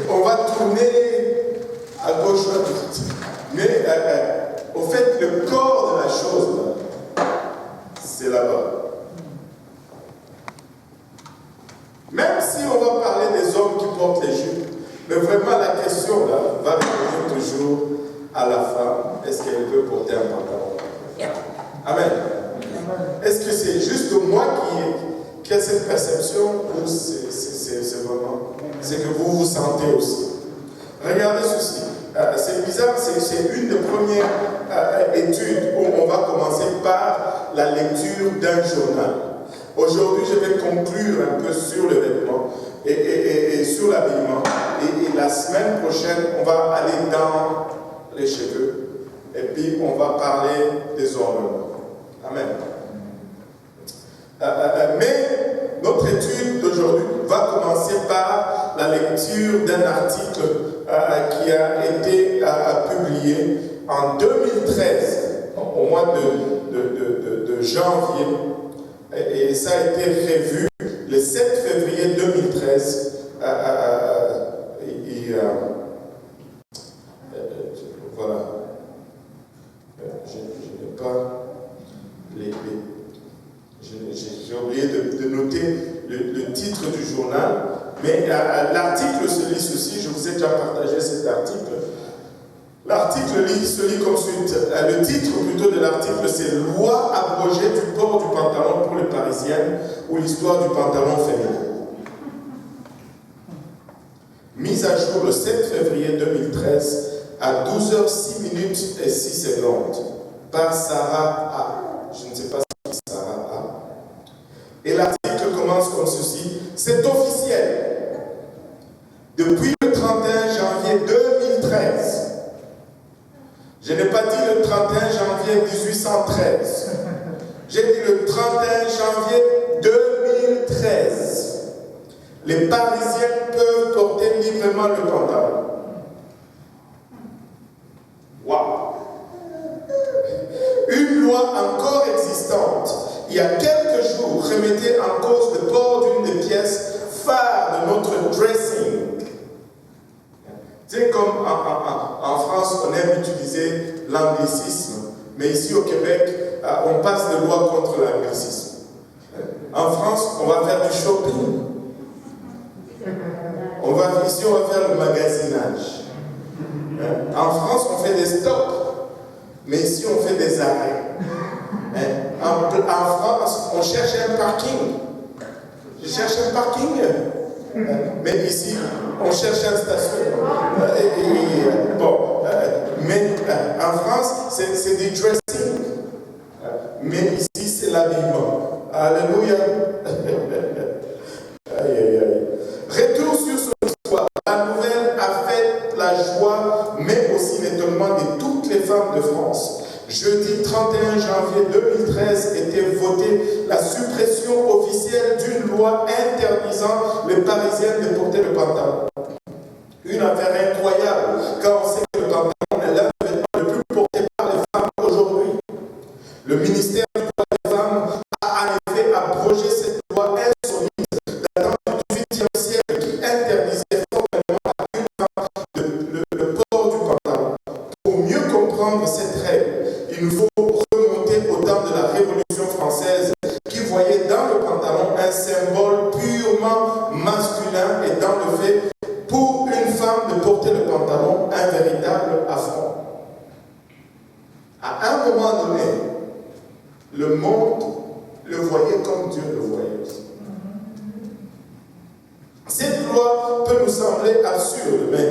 On va tourner à gauche ou à droite. Mais au fait, le corps de la chose, c'est là-bas. Même si on va parler des hommes qui portent les jupes, mais vraiment la question là va revenir toujours à la femme. Est-ce qu'elle peut porter un pantalon? Amen. Est-ce que c'est juste moi qui a cette perception ou c'est vraiment c'est que vous vous sentez aussi? Regardez ceci. C'est bizarre, c'est une des premières études où on va commencer par la lecture d'un journal. Aujourd'hui, je vais conclure un peu sur le vêtement et sur l'habillement. Et la semaine prochaine, on va aller dans les cheveux. Et puis, on va parler des ornements. Amen. Mais notre étude d'aujourd'hui va commencer par la lecture d'un article qui a été publié en 2013, au mois de janvier. Et ça a été revu le 7 février 2013. Voilà. Je n'ai pas j'ai oublié de noter le titre du journal, mais l'article se lit ceci. Je vous ai déjà partagé cet article. L'article se lit comme suit. Le titre plutôt de l'article, c'est Loi abrogée du port du pantalon pour les Parisiennes ou l'histoire du pantalon féminin. Mise à jour le 7 février 2013 à 12h06 et 6 secondes par Sarah A. Je ne sais pas si c'est Sarah A. Et l'article commence comme ceci. C'est officiel. Depuis le 31 janvier 2013, je n'ai pas dit le 31 janvier 1813. J'ai dit le 31 janvier 2013. Les Parisiennes peuvent porter librement le pantalon. Waouh! Une loi encore existante, il y a quelques jours, remettait en cause le port d'une des pièces phares de notre dressing. Tu sais, comme en France, on aime utiliser l'anglicisme, mais ici au Québec, on passe des lois contre l'anglicisme. En France, on va faire du shopping. Ici, on va faire le magasinage. En France, on fait des stops, mais ici, on fait des arrêts. En France, on cherche un parking. Je cherche un parking. Mais ici, on cherche un stationnement. Mais en France, c'est du dressing. Mais ici, c'est l'habillement. Alléluia. Aïe, aïe, aïe. Retour sur son histoire. La nouvelle a fait la joie, mais aussi l'étonnement de toutes les femmes de France. Jeudi 31 janvier 2013 était votée la suppression officielle d'une loi interdisant les Parisiennes de porter le pantalon. Une affaire incroyable, car on sait que le pantalon est l'un des vêtements les plus portés par les femmes aujourd'hui. Le ministère du droit des femmes a en effet abrogé cette loi insolite datant du XVIIIe siècle qui interdisait formellement à une femme le port du pantalon. Pour mieux comprendre cette règle, il nous faut remonter au temps de la Révolution française qui voyait dans le pantalon un symbole purement masculin et dans le fait, pour une femme de porter le pantalon, un véritable affront. À un moment donné, le monde le voyait comme Dieu le voyait aussi. Cette loi peut nous sembler absurde, mais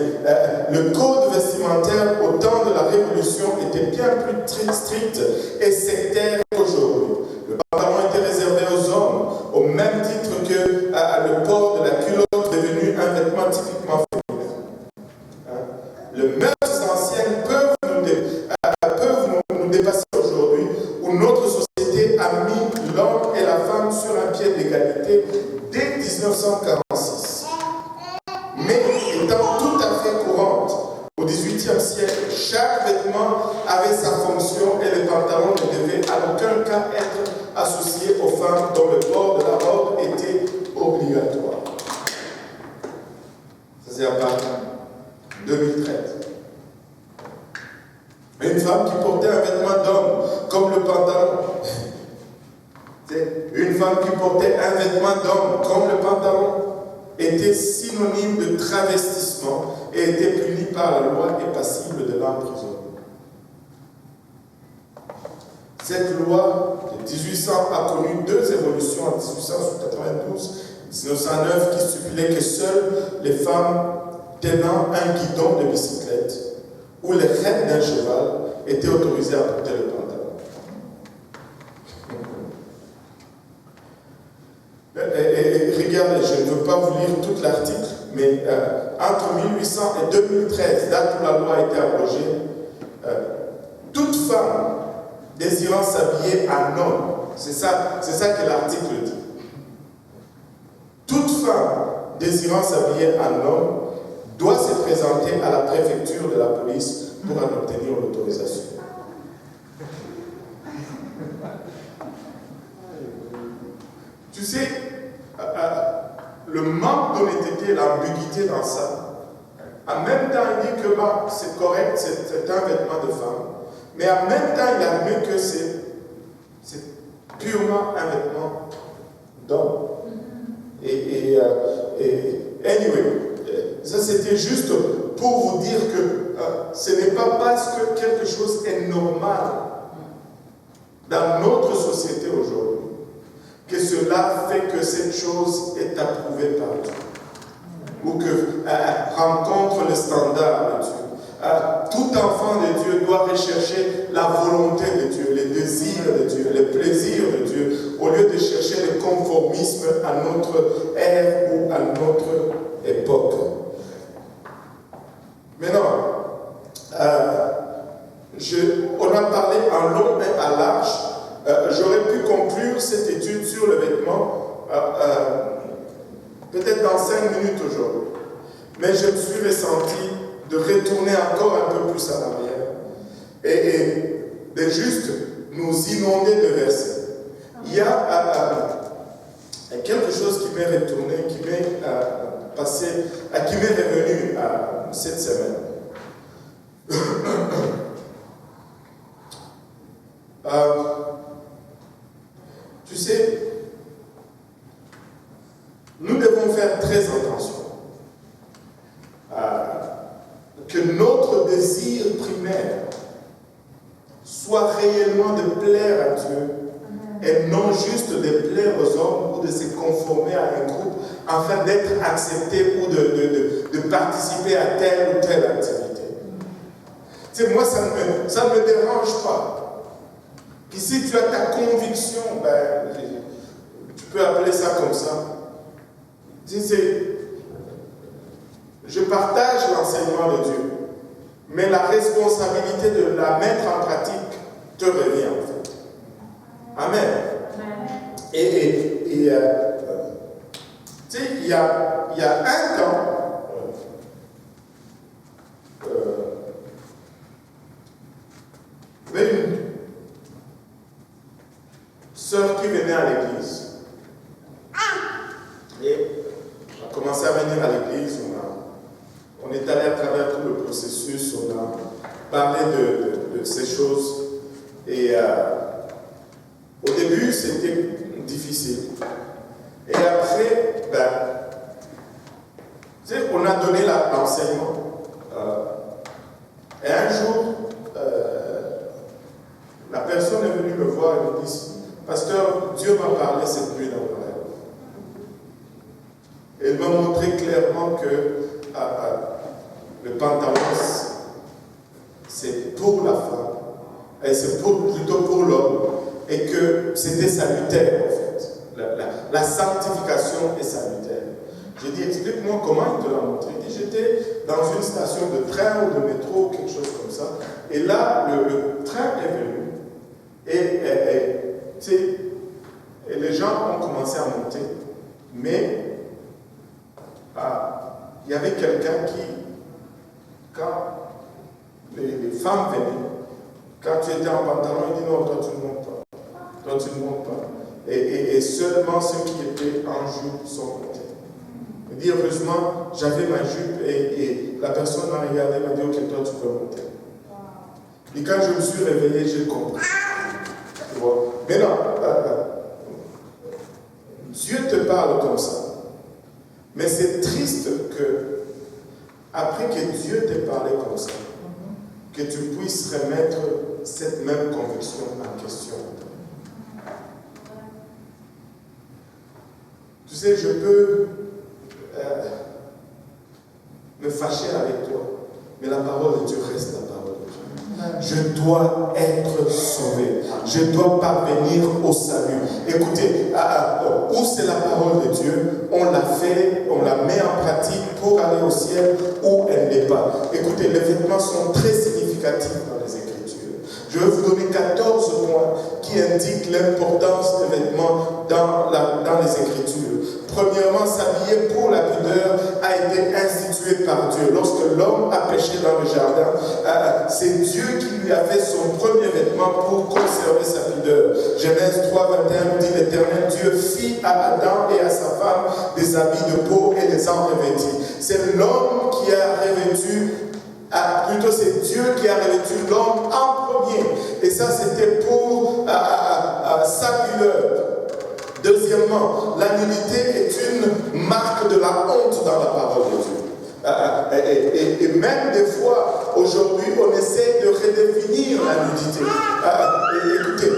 le code vestimentaire au temps de la Révolution était bien plus strict et sectaire qu'aujourd'hui. Le pantalon était réservé aux hommes, au même titre que le port de la culotte devenu un vêtement typiquement féminin. Les mœurs anciennes peuvent nous dépasser aujourd'hui, où notre société a mis l'homme et la femme sur un pied d'égalité dès 1946. Mais étant tout à fait courante, au XVIIIe siècle, chaque vêtement avait sa fonction et le pantalon ne devait à aucun cas être associé aux femmes dont le port de la robe était obligatoire. c'est à Paris, 2013. Une femme qui portait un vêtement d'homme, comme le pantalon. Une femme qui portait un vêtement d'homme, comme le pantalon, était synonyme de travestissement et était punie par la loi et passible de l'emprisonnement. Cette loi de 1800 a connu deux évolutions en 1892 1909 qui stipulait que seules les femmes tenant un guidon de bicyclette ou les rênes d'un cheval étaient autorisées à porter le pantalon. Regardez, je ne veux pas vous lire tout l'article, mais entre 1800 et 2013, date où la loi a été abrogée, toute femme désirant s'habiller en homme, c'est ça que l'article dit. Toute femme désirant s'habiller en homme doit se présenter à la préfecture de la police pour en obtenir l'autorisation. Tu sais, le manque d'honnêteté, l'ambiguïté dans ça, en même temps il dit que bah, c'est correct, c'est un vêtement de femme, mais en même temps il admet que c'est purement un vêtement d'homme. Et anyway, ça c'était juste pour vous dire que ce n'est pas parce que quelque chose est normal dans notre société aujourd'hui que cela fait que cette chose est approuvée par Dieu ou que rencontre le standard de Dieu. Tout enfant de Dieu doit rechercher la volonté de Dieu, les désirs de Dieu, les plaisirs de Dieu, au lieu de chercher le conformisme à notre ère ou à notre époque. Maintenant, on a parlé en long et à large. J'aurais pu conclure cette étude sur le vêtement peut-être dans 5 minutes aujourd'hui. Mais je me suis ressenti de retourner encore un peu plus à l'arrière et de juste nous inonder de versets. Il y a quelque chose qui m'est retourné, qui m'est passé, qui m'est revenu cette semaine. Tu sais, nous devons faire très attention que notre désir primaire soit réellement de plaire à Dieu et non juste de plaire aux hommes ou de se conformer à un groupe afin d'être accepté ou de participer à telle ou telle activité. Tu sais, moi, ça ne me dérange pas. Et si tu as ta conviction, ben, tu peux appeler ça comme ça. Je partage l'enseignement de Dieu, mais la responsabilité de la mettre en pratique te revient en fait. Amen. Et tu sais, il y a un temps, il y avait une sœur qui venait à l'église. Et on a commencé à venir à l'église, on est allé à travers tout le processus, on a parlé de ces choses. Et au début, c'était difficile. Et après, tu sais, on a donné l'enseignement. Et un jour, la personne est venue me voir et me dit, Pasteur, Dieu m'a parlé cette nuit dans mon rêve. Et il m'a montré clairement que le pantalon, c'est pour la femme, et c'est plutôt pour l'homme, et que c'était salutaire en fait. La sanctification est salutaire. J'ai dit, explique-moi comment il te l'a montré. Il dit, j'étais dans une station de train ou de métro ou quelque chose comme ça, et là, le train est venu, et les gens ont commencé à monter, mais il y avait quelqu'un qui, quand les femmes venaient, quand tu étais en pantalon, il dit non, toi tu ne montes pas. Toi tu ne montes pas. Et seulement ceux qui étaient en jupe sont montés. Il dit heureusement, j'avais ma jupe et la personne m'a regardé, m'a dit ok, toi tu peux monter. Et quand je me suis réveillé, j'ai compris. Tu vois? Mais non, Dieu te parle comme ça. Mais c'est triste que, après que Dieu t'ait parlé comme ça, que tu puisses remettre cette même conviction en question. Tu sais, je peux me fâcher avec toi, mais la parole de Dieu reste la parole de Dieu. Je dois être sauvé. Je dois parvenir au salut. Écoutez, où c'est la parole de Dieu, on la fait, on la met en pratique pour aller au ciel, ou elle n'est pas. Écoutez, les vêtements sont très significatifs dans les Écritures. Je vais vous donner 14 points qui indiquent l'importance des vêtements dans les Écritures. Premièrement, s'habiller pour la pudeur a été institué par Dieu. Lorsque l'homme a péché dans le jardin, c'est Dieu qui lui a fait son premier vêtement pour conserver sa pudeur. Genèse 3:21 dit l'Éternel Dieu fit à Adam et à sa femme des habits de peau et les en revêtit. C'est l'homme qui a revêtu, plutôt c'est Dieu qui a revêtu l'homme en premier. Et ça c'était pour sa pudeur. Deuxièmement, la nudité est une marque de la honte dans la parole de Dieu. Et même des fois, aujourd'hui, on essaie de redéfinir la nudité. Écoutez,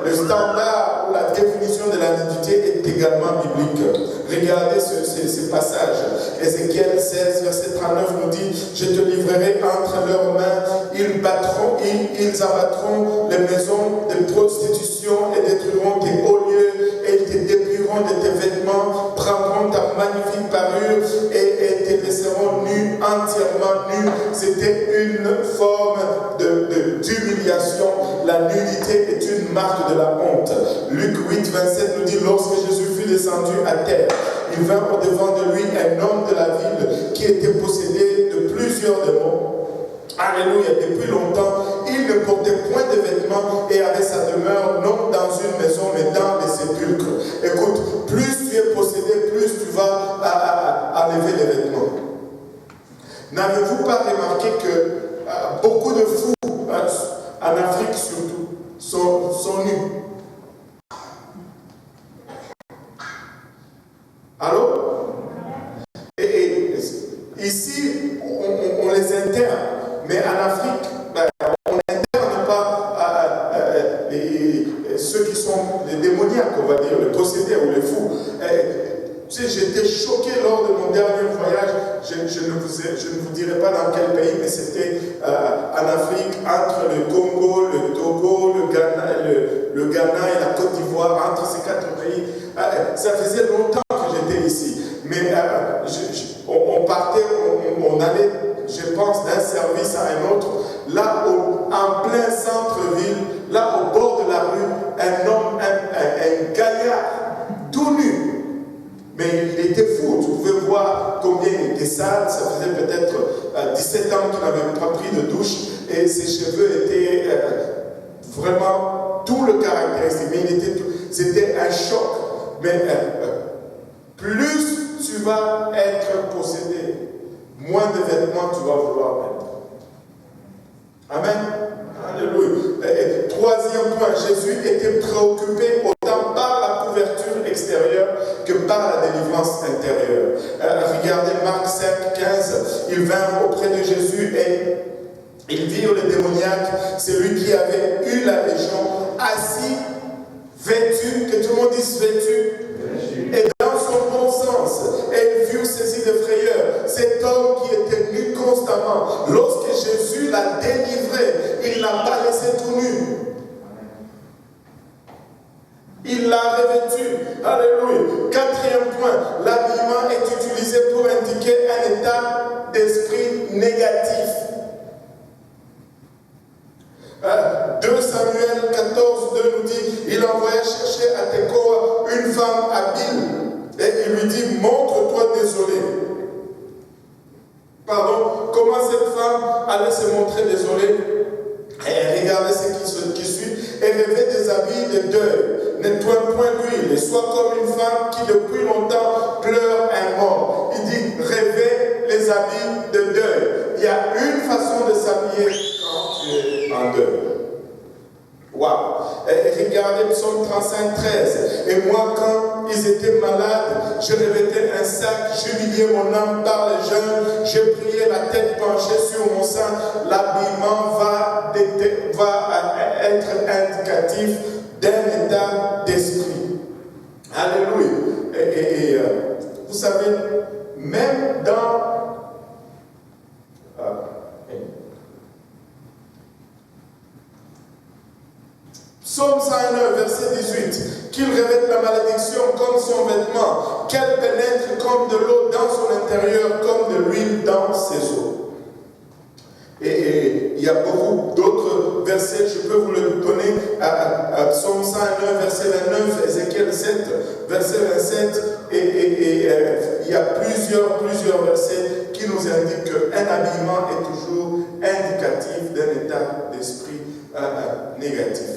le standard ou la définition de la nudité est également biblique. Regardez ce passage. Ézéchiel 16, verset 39 nous dit « Je te livrerai entre leurs mains, ils abattront les maisons de prostitution et détruiront tes hauts lieux, et ils te dépouilleront de tes vêtements, prendront ta magnifique parure et te laisseront nu, entièrement nu. » C'était une forme d'humiliation. La nudité est une marque de la honte. Luc 8, 27 nous dit « Lorsque Jésus fut descendu à terre, il vint au-devant de lui un homme de la ville qui était possédé de plusieurs démons. Alléluia, depuis longtemps, il ne portait point de vêtements et avait sa demeure non dans une maison mais dans les sépulcres. Écoute, plus tu es possédé, plus tu vas enlever les vêtements. N'avez-vous pas remarqué que beaucoup de fous, en Afrique surtout, sont nus? Allô? Et ici, on les interne, mais en Afrique, on n'interne pas ceux qui sont les démoniaques, on va dire, les possédés ou les fous. Tu sais, j'étais choqué lors de mon dernier voyage. Je ne vous dirai pas dans quel pays, mais c'était en Afrique, entre le Congo, le Togo, le Ghana et la Côte d'Ivoire, entre ces 4 pays. Ça faisait longtemps que j'étais ici. Mais on partait, on allait, je pense, d'un service à un autre. Là, en plein centre-ville, là au bord de la rue, un homme, un gaillard, tout nu. Mais il était fou, tu pouvais voir combien il était sale, ça faisait peut-être 17 ans qu'il n'avait pas pris de douche et ses cheveux étaient vraiment tout le caractéristique. Mais c'était un choc. Mais plus tu vas être possédé, moins de vêtements tu vas vouloir mettre. Amen. Alléluia. Et troisième point, Jésus était préoccupé autant par la couverture extérieure que par la délivrance intérieure. Regardez Marc 5, 15. Ils vinrent auprès de Jésus et ils virent le démoniaque, celui qui avait eu la légion, assis, vêtu, que tout le monde dise vêtu, et dans son bon sens. Et ils furent saisis de frayeur. Cet homme qui était nu constamment, lorsque Jésus l'a délivré, il ne l'a pas laissé tout nu. Il l'a revêtu. Alléluia. Quatrième point, l'habillement est utilisé pour indiquer un état d'esprit négatif. 2 Samuel 14, 2 nous dit, il envoya chercher à Tekoa une femme habile et il lui dit, montre-toi désolé. Pardon, comment cette femme allait se montrer désolée? Et regardez ce qui suit. Et revêt des habits de deuil, nettoie point d'huile, et sois comme une femme qui depuis longtemps pleure un mort. habits de deuil. Il y a une façon de s'habiller quand tu es en deuil. Waouh! Regardez Psaume 35, 13. Et moi, quand ils étaient malades, je revêtais un sac, j'humiliais mon âme par le jeûne, je priais la tête penchée sur mon sein. L'habillement va être indicatif d'un état d'esprit. Alléluia. Et vous savez, même dans Psaume 109, verset 18, qu'il revête la malédiction comme son vêtement, qu'elle pénètre comme de l'eau dans son intérieur, comme de l'huile dans ses os. Et il y a beaucoup d'autres versets, je peux vous le donner, à Psaume 109, verset 29, Ézéchiel 7, verset 27, et il y a plusieurs versets qui nous indiquent qu'un habillement est toujours indicatif d'un état d'esprit négatif.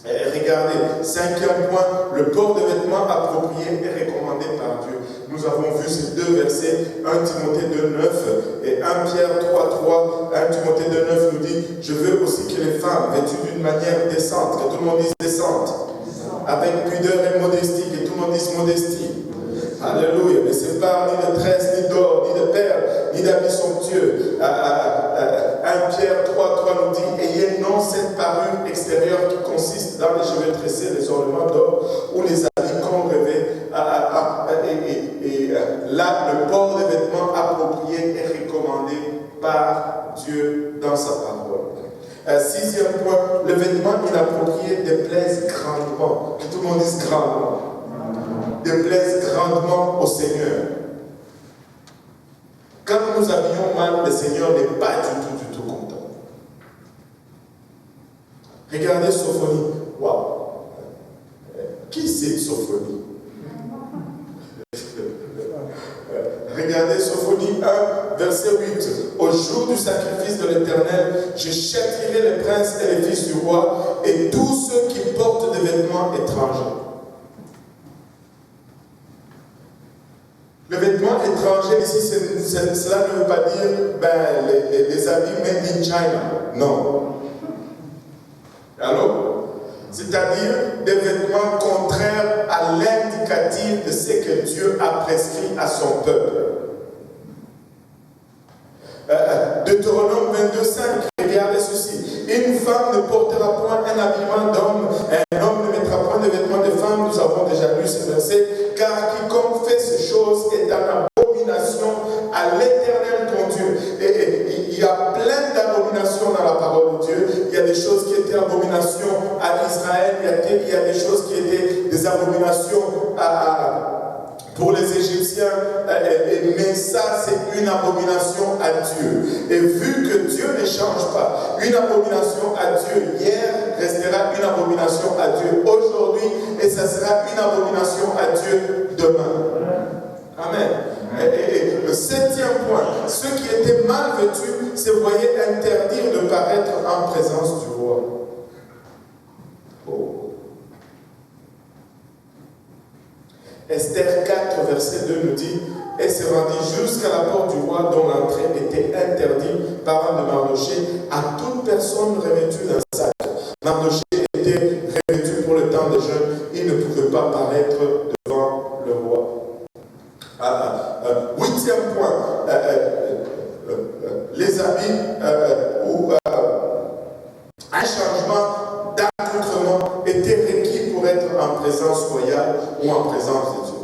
Et regardez, cinquième point, le port de vêtements appropriés est recommandé par Dieu. Nous avons vu ces deux versets, 1 Timothée 2,9 et 1 Pierre 3,3. 1 Timothée 2,9 nous dit, je veux aussi que les femmes, vêtues d'une manière décente, que tout le monde dise décente, avec pudeur et modestie, que tout le monde dise modestie. Alléluia, ne sépare ni de tresse, ni d'or, ni de perles, ni d'habits somptueux. 1 Pierre 3,3 nous dit, ayez non cette parure extérieure qui consiste dans les cheveux tressés, les ornements d'or, ou les habits qu'on revêt. Là, le port des vêtements appropriés est recommandé par Dieu dans sa parole. Sixième point, le vêtement inapproprié déplaise grandement. Que tout le monde dise grandement. Déplaise grandement au Seigneur. Quand nous habillons mal, le Seigneur n'est pas du tout content. Regardez Sophonie. Waouh! Qui c'est Sophonie? Regardez Sophonie 1, verset 8. Au jour du sacrifice de l'Éternel, je châtierai les princes et les fils du roi et tous ceux qui portent des vêtements étrangers. Le vêtement étranger ici, cela ne veut pas dire les habits made in China. Non. Alors, c'est-à-dire des vêtements contraires à l'indicatif de ce que Dieu a prescrit à son peuple. Deutéronome 22,5, regardez ceci. Une femme ne portera point un habillement d'homme, un homme ne mettra point de vêtements de femme. Nous avons déjà lu ce verset. Car quiconque fait ces choses est en abomination à l'Éternel ton Dieu. Et il y a plein d'abominations dans la parole de Dieu. Il y a des choses qui étaient abominations à Israël, il y a des choses qui étaient des abominations pour les Égyptiens, mais ça c'est une abomination à Dieu. Et vu que Dieu ne change pas, une abomination à Dieu hier restera une abomination à Dieu aujourd'hui, et ça sera une abomination à Dieu demain. Amen. Et le septième point, ceux qui étaient mal vêtus se voyaient interdire de paraître en présence du roi. Oh. Esther 4, verset 2 nous dit, et se rendit jusqu'à la porte du roi dont l'entrée était interdite par un de Mardoché à toute personne revêtue d'un sac. Mardoché était revêtu pour le temps de jeûne, il ne pouvait pas paraître devant le roi. Huitième point, les habits ou un changement d'accoutrement était requis pour être en présence royale ou en présence de Dieu.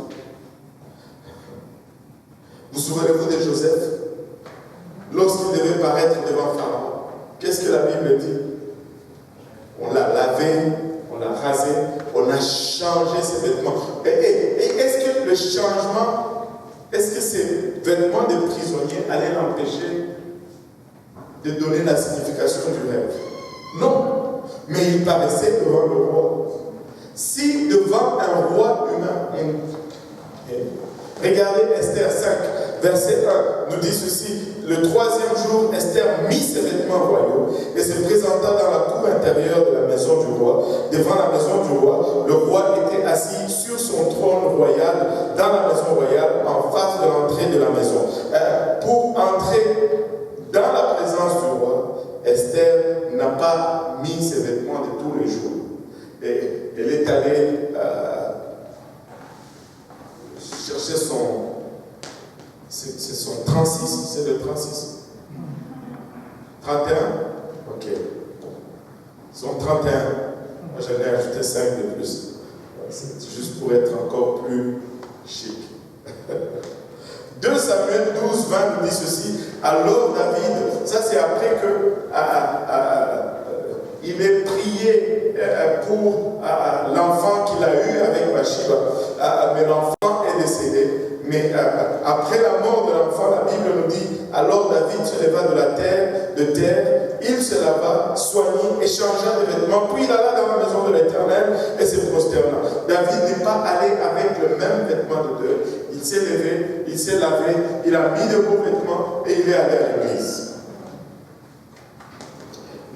Vous souvenez-vous de Joseph? Lorsqu'il devait paraître devant Pharaon, qu'est-ce que la Bible dit? On l'a lavé, on l'a rasé, on a changé ses vêtements. Et est-ce que le changement, est-ce que ces vêtements de prisonniers allaient l'empêcher de donner la signification du rêve? Non, mais il paraissait devant le roi. Si devant un roi humain, regardez Esther 5, verset 1, nous dit ceci. Le troisième jour, Esther mit ses vêtements royaux et se présenta dans la cour intérieure de la maison du roi. Devant la maison du roi, le roi était assis sur son trône royal dans la maison royale en face de l'entrée de la maison. pour entrer dans la présence du roi, Esther n'a pas mis ses vêtements de tous les jours. Et elle est allée chercher c'est son 36, c'est le 36. 31? Ok. Son 31. Moi j'en ai ajouté 5 de plus. C'est juste pour être encore plus chic. 2 Samuel 12, 20 nous dit ceci. Alors David, ça c'est après que il est prié pour l'enfant qu'il a eu avec Bathsheba, mais l'enfant est décédé. Mais après la mort de l'enfant, la Bible nous dit, alors David se leva de terre, il se lava, soignit, échangea des vêtements, puis il alla dans la maison de l'Éternel et se prosterna. David n'est pas allé avec le même vêtement de deuil. Il s'est levé, il s'est lavé, il a mis de beaux vêtements et il est allé à l'église.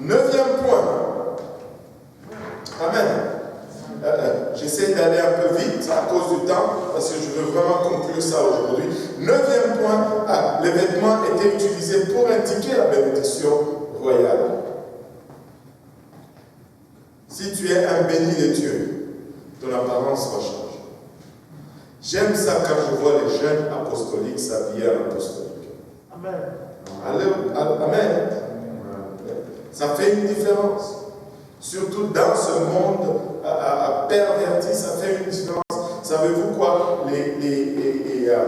9e point. Amen. J'essaie d'aller un peu vite à cause du temps, parce que je veux vraiment conclure ça aujourd'hui. 9e point, les vêtements étaient utilisés pour indiquer la bénédiction royale. Si tu es un béni de Dieu, ton apparence va changer. J'aime ça quand je vois les jeunes apostoliques s'habiller en apostolique. Amen. Amen. Ça fait une différence. Surtout dans ce monde perverti, ça fait une différence. Savez-vous quoi? Tu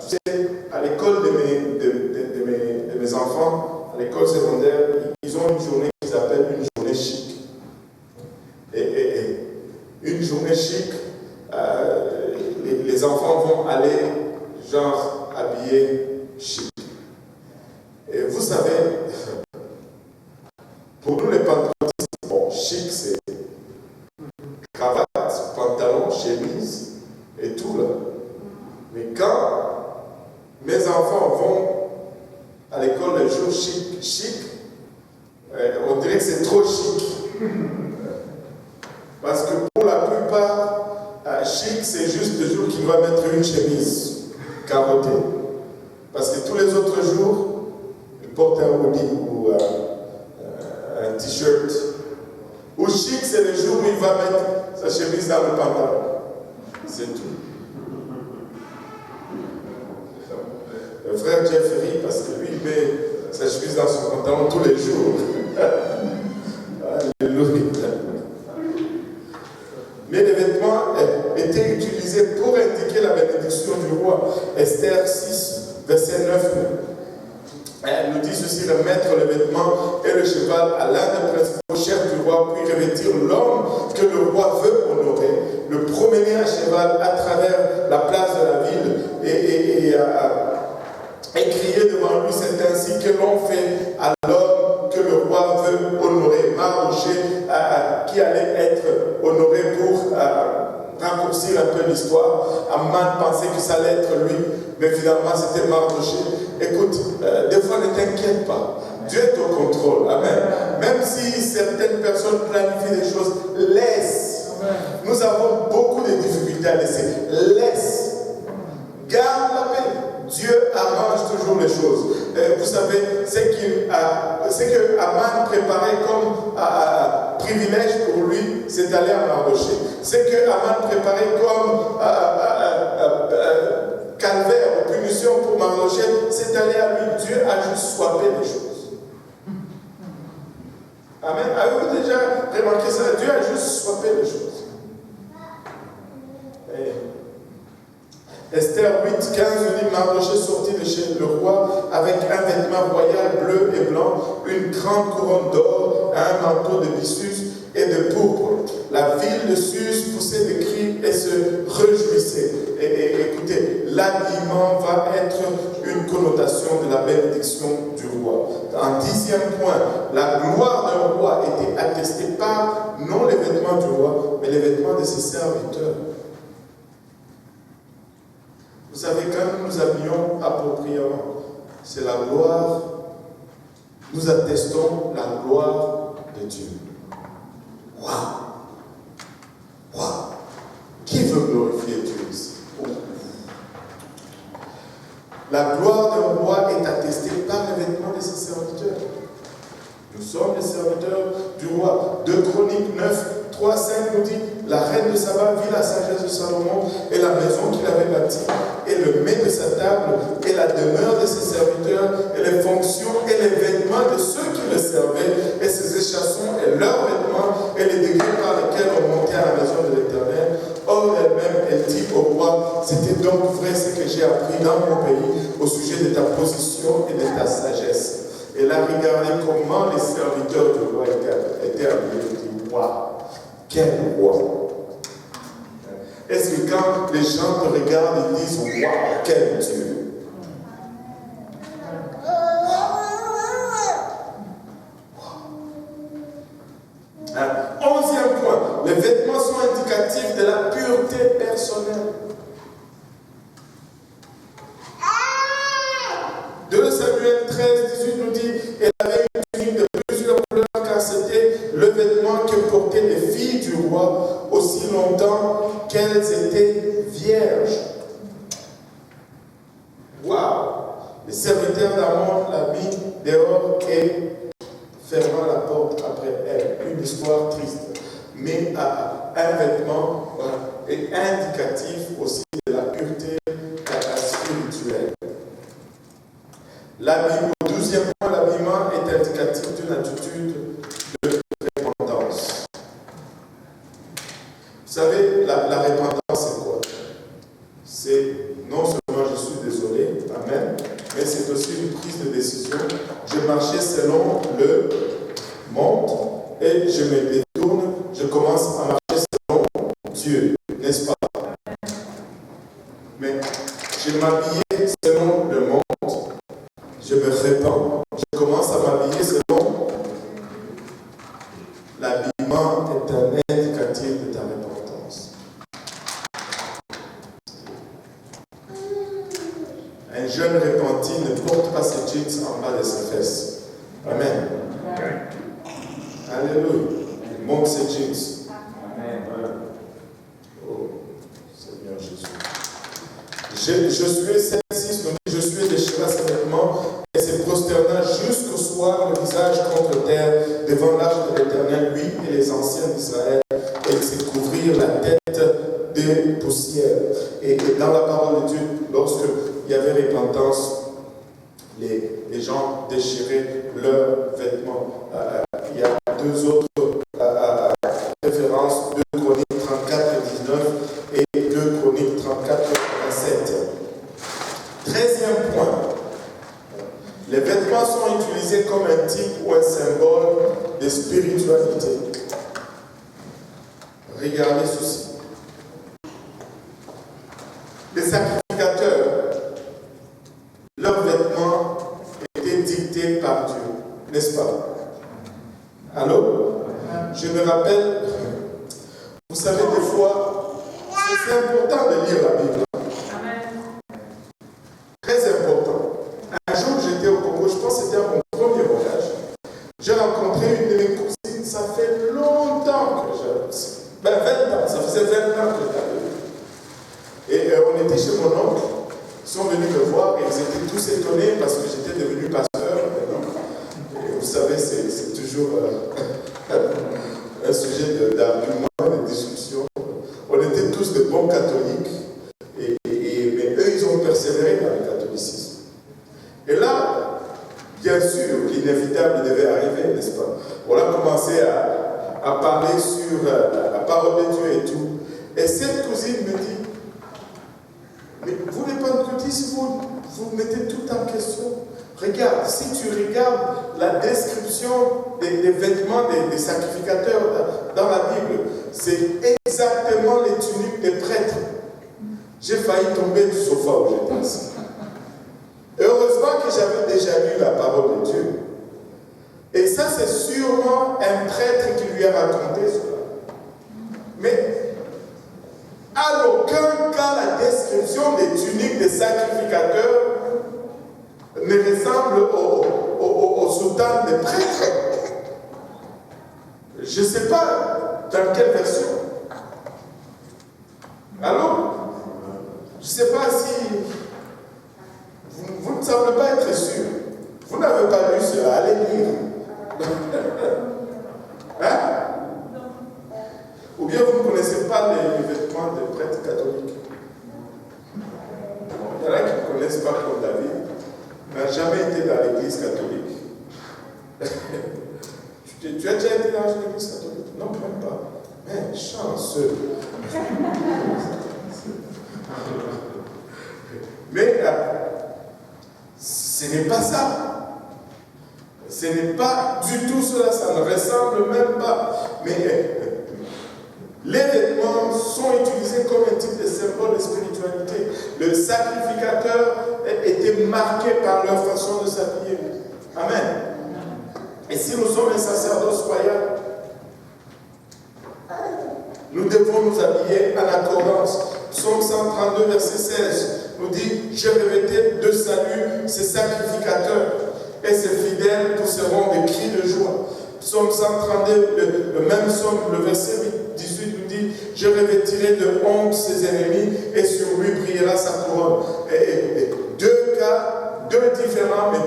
sais, à l'école de mes enfants, à l'école secondaire, ils ont une journée qu'ils appellent une journée chic. Et une journée chic, les enfants vont aller, genre, habillés chic. Et vous savez, pour nous les pentecôtistes, bon, chic c'est cravate, pantalon, chemise et tout là. Mais quand mes enfants vont à l'école le jour chic, on dirait que c'est trop chic. Parce que pour la plupart, chic c'est juste le jour qu'il va mettre une chemise carottée. Parce que tous les autres jours, il porte un hoodie ou un t-shirt. Ou chic, c'est le jour où il va mettre sa chemise dans le pantalon. C'est tout. Le frère Jeff rit parce que lui, il met sa chemise dans son pantalon tous les jours. Alléluia. Mais les vêtements étaient utilisés pour indiquer la bénédiction du roi. Esther 6, verset 9. Elle nous dit ceci, remettre le vêtement et le cheval à l'un des principaux chefs du roi, puis revêtir l'homme que le roi veut honorer, le promener à cheval à travers la place de la ville et crier devant lui. C'est ainsi que l'on fait à l'homme que le roi veut honorer. Mardoché, qui allait être honoré pour raccourcir un peu l'histoire. Aman pensait que ça allait être lui, mais finalement c'était Mardoché. Écoute, des fois ne t'inquiète pas. Dieu est au contrôle. Amen. Même si certaines personnes planifient des choses, laisse. Amen. Nous avons beaucoup de difficultés à laisser. Laisse. Garde la paix. Dieu arrange toujours les choses. Vous savez, ce que Aman préparait comme privilège pour lui, c'est d'aller à Mardoché. Ce que Aman préparait comme calvaire ou punition pour Mardoché, c'est d'aller à lui. Dieu a juste swappé les choses. Amen. Avez-vous déjà remarqué ça? Dieu a juste swappé les choses. Esther 8, 15 nous dit, Mardoché sortit de chez le roi avec un vêtement royal bleu et blanc, une grande couronne d'or, un manteau de byssus et de pourpre. La ville de Suse poussait des cris et se réjouissait. Et écoutez, l'habillement va être une connotation de la bénédiction du roi. En 10e point, la gloire d'un roi était attestée par non les vêtements du roi, mais les vêtements de ses serviteurs. Vous savez, quand nous nous habillons appropriément, c'est la gloire, nous attestons la gloire de Dieu. Waouh! Waouh! Qui veut glorifier Dieu ici? La gloire d'un roi est attestée par les vêtements de ses serviteurs. Nous sommes les serviteurs du roi. 2 Chroniques 9, 3, 5 nous dit, la reine de Saba vit la sagesse de Salomon et la maison qu'il avait bâtie, et le mets de sa table, et la demeure de ses serviteurs, et les fonctions et les vêtements de ceux qui le servaient, et ses échassons et leurs vêtements, et les degrés par lesquels on montait à la maison de l'Éternel. Or, elle-même, elle dit au roi, c'était donc vrai ce que j'ai appris dans mon pays au sujet de ta position et de ta sagesse. Elle a regardé comment les serviteurs du roi étaient habillés. Elle dit, waouh, quel roi! Est-ce que quand les gens te regardent, ils disent, waouh, quel Dieu! Wow. 11e point, les vêtements sont indicatifs de la pureté personnelle. 2 Samuel 13, 18 nous dit, elle avait une tunique de plusieurs couleurs car c'était le vêtement que portaient les filles du roi aussi longtemps qu'elles étaient vierges. Waouh! Les serviteurs d'Amon l'a mis dehors et ferma la porte après elle. Une histoire triste, mais un vêtement est indicatif aussi de la pureté spirituelle. L'habillement, au 12e point, l'habillement est indicatif d'une attitude de repentance. Vous savez, la repentance, c'est quoi? C'est non seulement je suis désolé, amen, mais c'est aussi une prise de décision. Je marchais selon le monde et je me détourne, je commence à marcher selon Dieu, n'est-ce pas? Mais je m'habillais selon le monde. Je me répands, je commence à m'habiller selon. L'habillement est un indicatif de ta repentance. Un jeune repenti ne porte pas ses jeans en bas de ses fesses. Amen. Alléluia. Il monte ses jeans. Amen. Oh, Seigneur Jésus. Je suis 5-6, je suis déchiré ses vêtements et se prosterna jusqu'au soir le visage contre terre devant l'arche de l'Éternel, lui et les anciens d'Israël, et ils se couvrirent la tête de poussière. Et dans la parole de Dieu, lorsqu'il y avait repentance, les gens déchiraient leurs vêtements. Il y a 2 autres références, 2 Chroniques 34 et 19 et 2 Chroniques 34 et 27. 13e point, les vêtements sont utilisés comme un type ou un symbole de spiritualité. Regardez ceci. Les sacrificateurs, leurs vêtements étaient dictés par Dieu, n'est-ce pas? Allô? Je me rappelle, vous savez, des fois, c'est important de lire la Bible. Très important. Un jour, j'étais au Congo, je pense que c'était à mon premier voyage. J'ai rencontré une de mes cousines, ça fait longtemps que j'avais. 20 ans, ça faisait 20 ans que j'avais. Et on était chez mon oncle, ils sont venus me voir et ils étaient tous étonnés parce que j'étais devenu pasteur maintenant. Et vous savez, c'est toujours un sujet d'argument, de discussion. On était tous de bons catholiques, mais eux, ils ont persévéré dans le catholicisme. Et là, bien sûr, l'inévitable devait arriver, n'est-ce pas? On a commencé à parler sur la parole de Dieu et tout. Et cette cousine me dit, mais vous les pentecôtistes, vous mettez tout en question. Regarde, si tu regardes la description des vêtements des sacrificateurs dans la Bible, c'est exactement les tuniques des prêtres. J'ai failli tomber du sofa où j'étais assis. Et heureusement que j'avais déjà lu la parole de Dieu. Et ça, c'est sûrement un prêtre qui lui a raconté cela. Mais à aucun cas, la description des tuniques des sacrificateurs ne ressemble au soutane des prêtres. Je ne sais pas dans quelle version. Allô? Je ne sais pas si vous ne semblez pas être sûr. Vous n'avez pas lu cela, allez lire. Hein? Ou bien vous ne connaissez pas les vêtements des prêtres catholiques. Il y en a qui ne connaissent pas comme David, n'a jamais été dans l'église catholique. Tu as déjà été dans l'église catholique? Non, même pas. Mais chanceux. Mais ce n'est pas ça. Ce n'est pas du tout cela, ça ne ressemble même pas. Mais les vêtements sont utilisés comme un type de symbole de spiritualité. Le sacrificateur était marqué par leur façon de s'habiller. Amen. Et si nous sommes un sacerdoce royal, nous devons nous habiller en accordance. Psaume 132, verset 16, nous dit « Je revêtais de salut ces sacrificateurs, et ces fidèles pousseront des cris de joie. » Psaume 132, le même psaume, le verset 18 nous dit « Je revêtirai de honte ses ennemis, et sur lui brillera sa couronne. » Et deux cas, deux différents, mais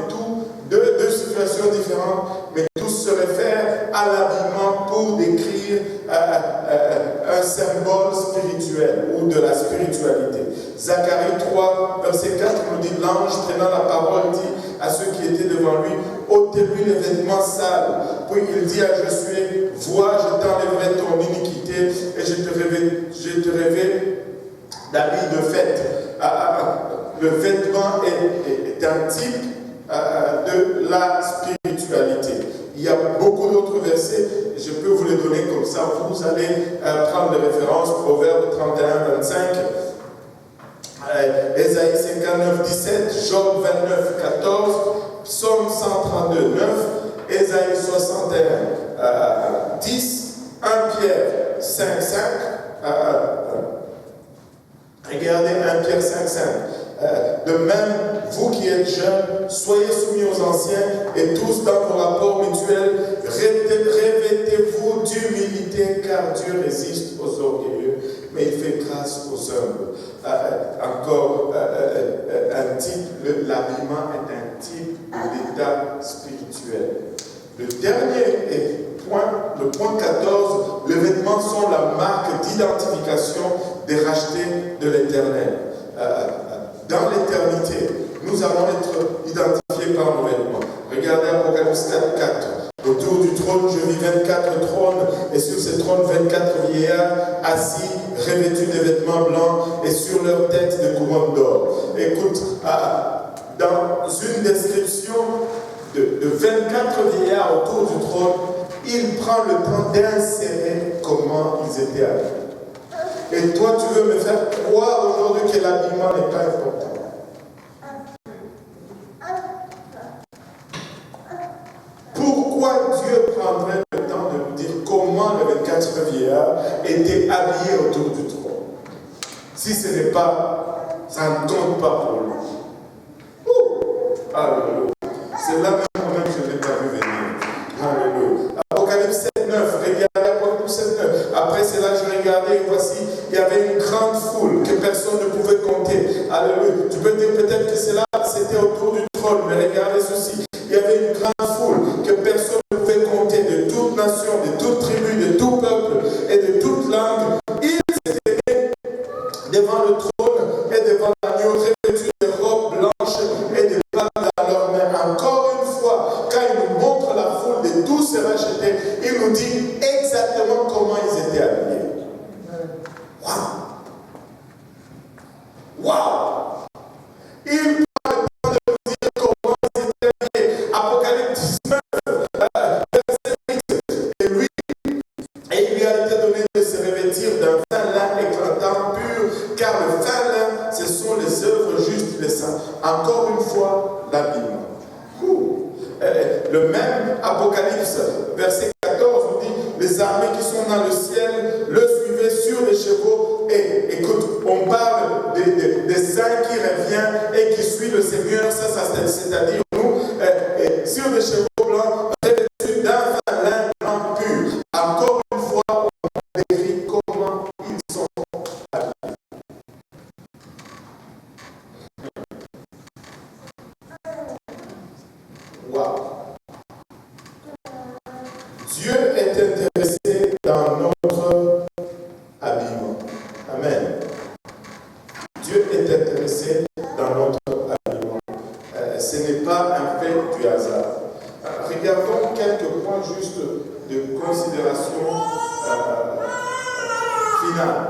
deux situations différentes, mais tous se réfèrent à l'habillement pour décrire un symbole spirituel ou de la spiritualité. Zacharie 3, verset 4 nous dit, l'ange prenant la parole dit à ceux qui étaient devant lui, ôtez-lui les vêtements sales. Puis il dit à Josué, vois, je t'enlèverai ton iniquité et je te revêt d'habits de fête. Le vêtement est un type de la spiritualité. Il y a beaucoup d'autres versets, je peux vous les donner comme ça, vous allez prendre les références, Proverbe 31, 25, Ésaïe 59, 17, Job 29, 14, Psaume 132, 9, Ésaïe 61, 10, 1 Pierre 5, 5, regardez 1 Pierre 5, 5. De même, vous qui êtes jeunes, soyez soumis aux anciens et tous dans vos rapports mutuels, revêtez-vous d'humilité car Dieu résiste aux orgueilleux, mais il fait grâce aux humbles. Encore un type, l'habillement est un type de l'état spirituel. Le dernier point, le point 14, les vêtements sont la marque d'identification des rachetés de l'Éternel. Dans l'éternité, nous allons être identifiés par nos vêtements. Regardez Apocalypse 4, 4. Autour du trône, je vis 24 trônes, et sur ces trônes, 24 vieillards assis, revêtus de vêtements blancs, et sur leurs têtes des couronnes d'or. Écoute, dans une description de 24 vieillards autour du trône, il prend le temps d'insérer comment ils étaient habillés. Et toi, tu veux me faire croire aujourd'hui que l'habillement n'est pas important. Pourquoi Dieu prendrait le temps de nous dire comment les 24 vieillards étaient habillés autour du trône? Si ce n'est pas, ça ne compte pas pour lui. Alléluia. C'est là même je ne l'ai pas vu venir. Alléluia. Apocalypse 7, 9. Regardez Apocalypse 7, 9. Après cela, je regardais et voici, il y avait une grande foule que personne ne pouvait compter. Alléluia. Tu peux dire peut-être que cela, c'était autour du trône, mais regardez ceci. Il y avait une grande foule que personne ne pouvait compter, de toute nation, de toute tribu, de tout peuple et de toute langue. Ils étaient devant le trône et devant l'agneau, revêtus de robes blanches et de palmes dans leurs mains. Encore une fois, quand il nous montre la foule de tous ces rachetés, il nous dit exactement comment ils étaient habillés. Waouh! Waouh! Il prend le temps de nous dire comment ils étaient habillés. Apocalypse 19, verset 8. Et lui a été donné de se revêtir d'un fin lin éclatant, pur, car le fin lin, ce sont les œuvres justes des saints. Encore une fois, l'habillement. Le même Apocalypse, verset 14, nous dit les armées qui sont dans le ciel le suivaient sur les chevaux. Et écoute, on parle des saints qui reviennent et qui suivent le Seigneur, c'est-à-dire nous, sur des chevaux blancs, revêtus d'un fin lin blanc pur. Encore une fois, on décrit comment ils sont habillés. Dieu est intéressé dans notre habillement. Amen. Dieu est intéressé dans notre habillement. Ce n'est pas un fait du hasard. Regardons quelques points juste de considération finale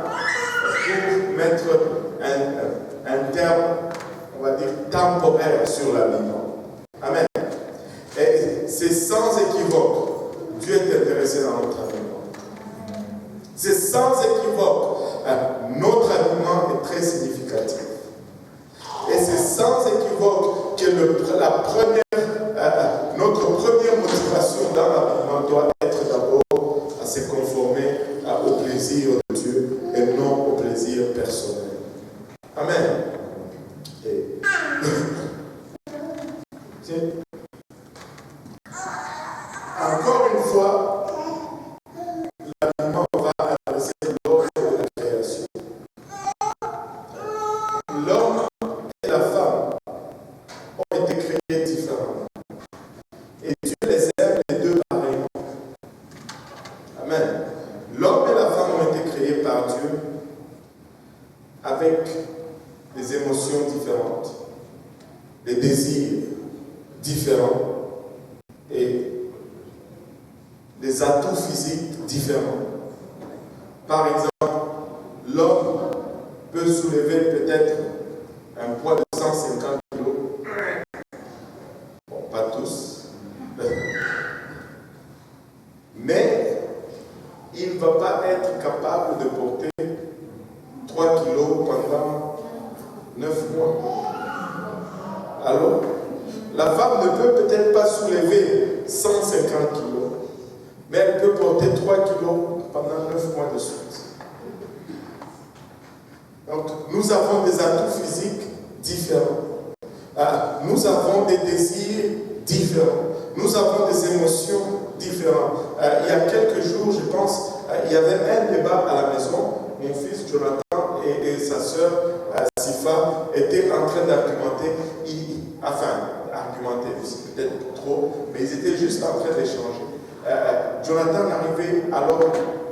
pour mettre un terme, on va dire, temporaire sur l'habillement. Amen. Et c'est sans équivoque. Dieu est intéressé dans notre habillement. C'est sans équivoque. Notre habillement est très significatif. Et c'est sans équivoque que notre première motivation dans l'habillement doit être d'abord à se conformer au plaisir de Dieu et non au plaisir personnel. Amen. Et... Encore une fois, l'habillement va adresser l'ordre de la création. L'homme et la femme ont été créés différemment. Et Dieu les aime les deux pareillement. Amen. L'homme et la femme ont été créés par Dieu avec des émotions différentes, des désirs différents et des atouts physiques différents. Par exemple, l'homme peut soulever peut-être un poids de 150 kg. Bon, pas tous. Mais il ne va pas être capable de porter 3 kilos pendant 9 mois. Alors, la femme ne peut peut-être pas soulever 150 kilos, mais elle peut porter 3 kilos pendant 9 mois de suite. Donc, nous avons des atouts physiques différents. Nous avons des désirs différents. Nous avons des émotions différentes. Il y a quelques jours, je pense, il y avait un débat à la maison. Mon fils Jonathan et sa sœur Sifa étaient en train d'argumenter. Argumenter, c'est peut-être trop, mais ils étaient juste en train d'échanger. Jonathan n'arrivait alors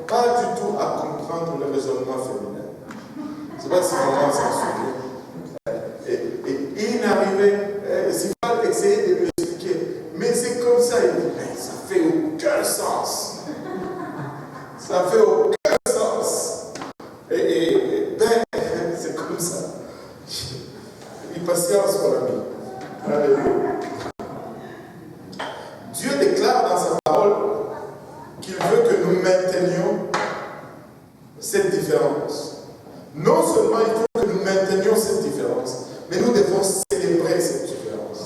pas du tout à comprendre le raisonnement féminin. Je ne sais pas si maman s'en souvient. Et il n'arrivait, Sifa essayait de lui expliquer, mais c'est comme ça. Il dit, mais ça fait aucun sens. Ça fait aucun sens. C'est comme ça. Patience, mon ami. Alléluia. Dieu déclare dans sa parole qu'il veut que nous maintenions cette différence. Non seulement il faut que nous maintenions cette différence, mais nous devons célébrer cette différence.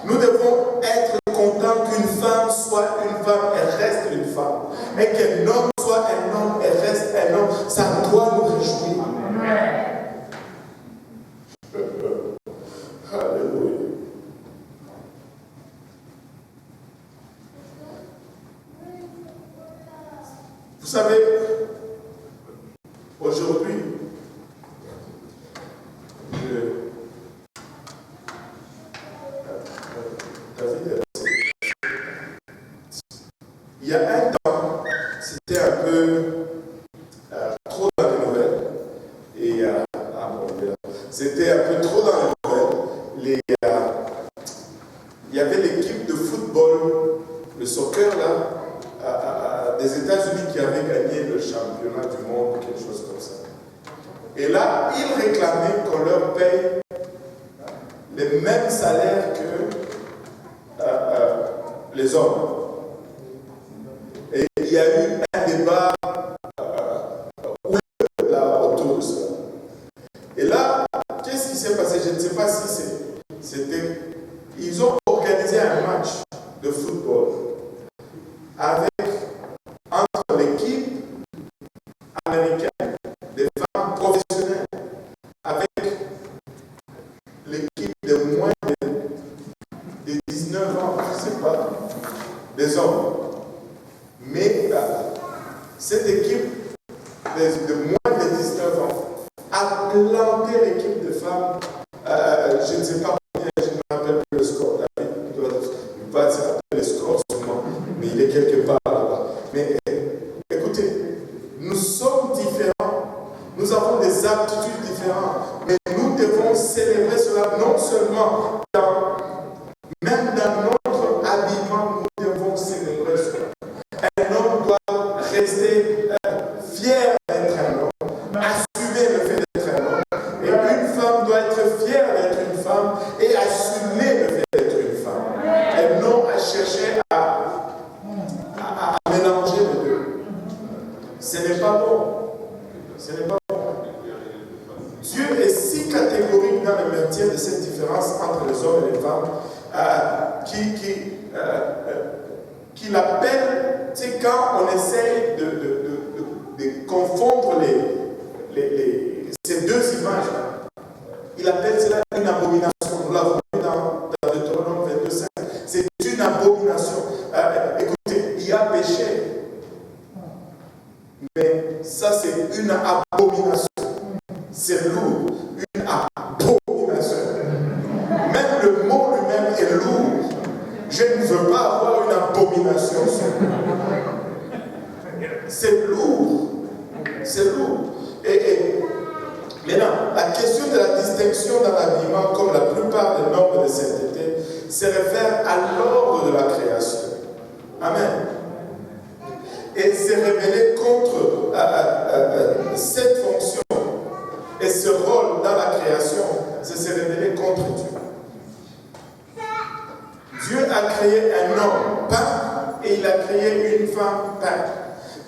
Nous devons être contents qu'une femme soit une femme et reste une femme. Et qu'un homme soit un homme et reste un homme. Ça doit nous réjouir. Alléluia. Vous savez, aujourd'hui, il y a un temps, c'était un peu trop dans les nouvelles. Et c'était un peu trop dans les nouvelles. Il y avait l'équipe de football, le soccer là, des États-Unis qui avait gagné le championnat du monde, quelque chose comme ça. Et là, ils réclamaient qu'on leur paye les mêmes salaires que les hommes. Et il y a eu un débat autour de ça. Et là, qu'est-ce qui s'est passé? Je ne sais pas si c'était... Ils ont organisé un match de football entre l'équipe américaine, des femmes professionnelles, avec l'équipe de moins de 19 ans, je ne sais pas, des hommes. Mais cette équipe de moins de 19 ans a planté l'équipe de femmes, je ne sais pas combien, je ne me rappelle plus le score. David doit se rappeler le score sûrement, mais il est quelque part là-bas. simplement même dans notre habillement, nous devons célébrer cela. Un homme doit rester fier d'être un homme, assumer le fait d'être un homme. Et une femme doit être fière d'être une femme et assumer le fait d'être une femme. Et non à chercher à mélanger les deux. Ce n'est pas bon. Ce n'est pas bon. Dieu est si catégorique dans le maintien de cette différence entre les hommes et les femmes qu'il appelle, c'est quand on essaye de confondre ces deux images, il appelle cela une abomination. Nous l'avons vu dans Deutéronome 22:5. C'est une abomination. Écoutez, il y a péché, mais ça c'est une abomination. C'est lourd, une abomination. Même le mot lui-même est lourd. Je ne veux pas avoir une abomination. C'est lourd. C'est lourd. Et maintenant, la question de la distinction dans l'habillement, comme la plupart des normes de sainteté, se réfère à l'ordre de la création. Amen. Et se révéler contre cette fonction et ce rôle dans la création, c'est se révéler contre Dieu. Dieu a créé un homme peint et il a créé une femme peinte.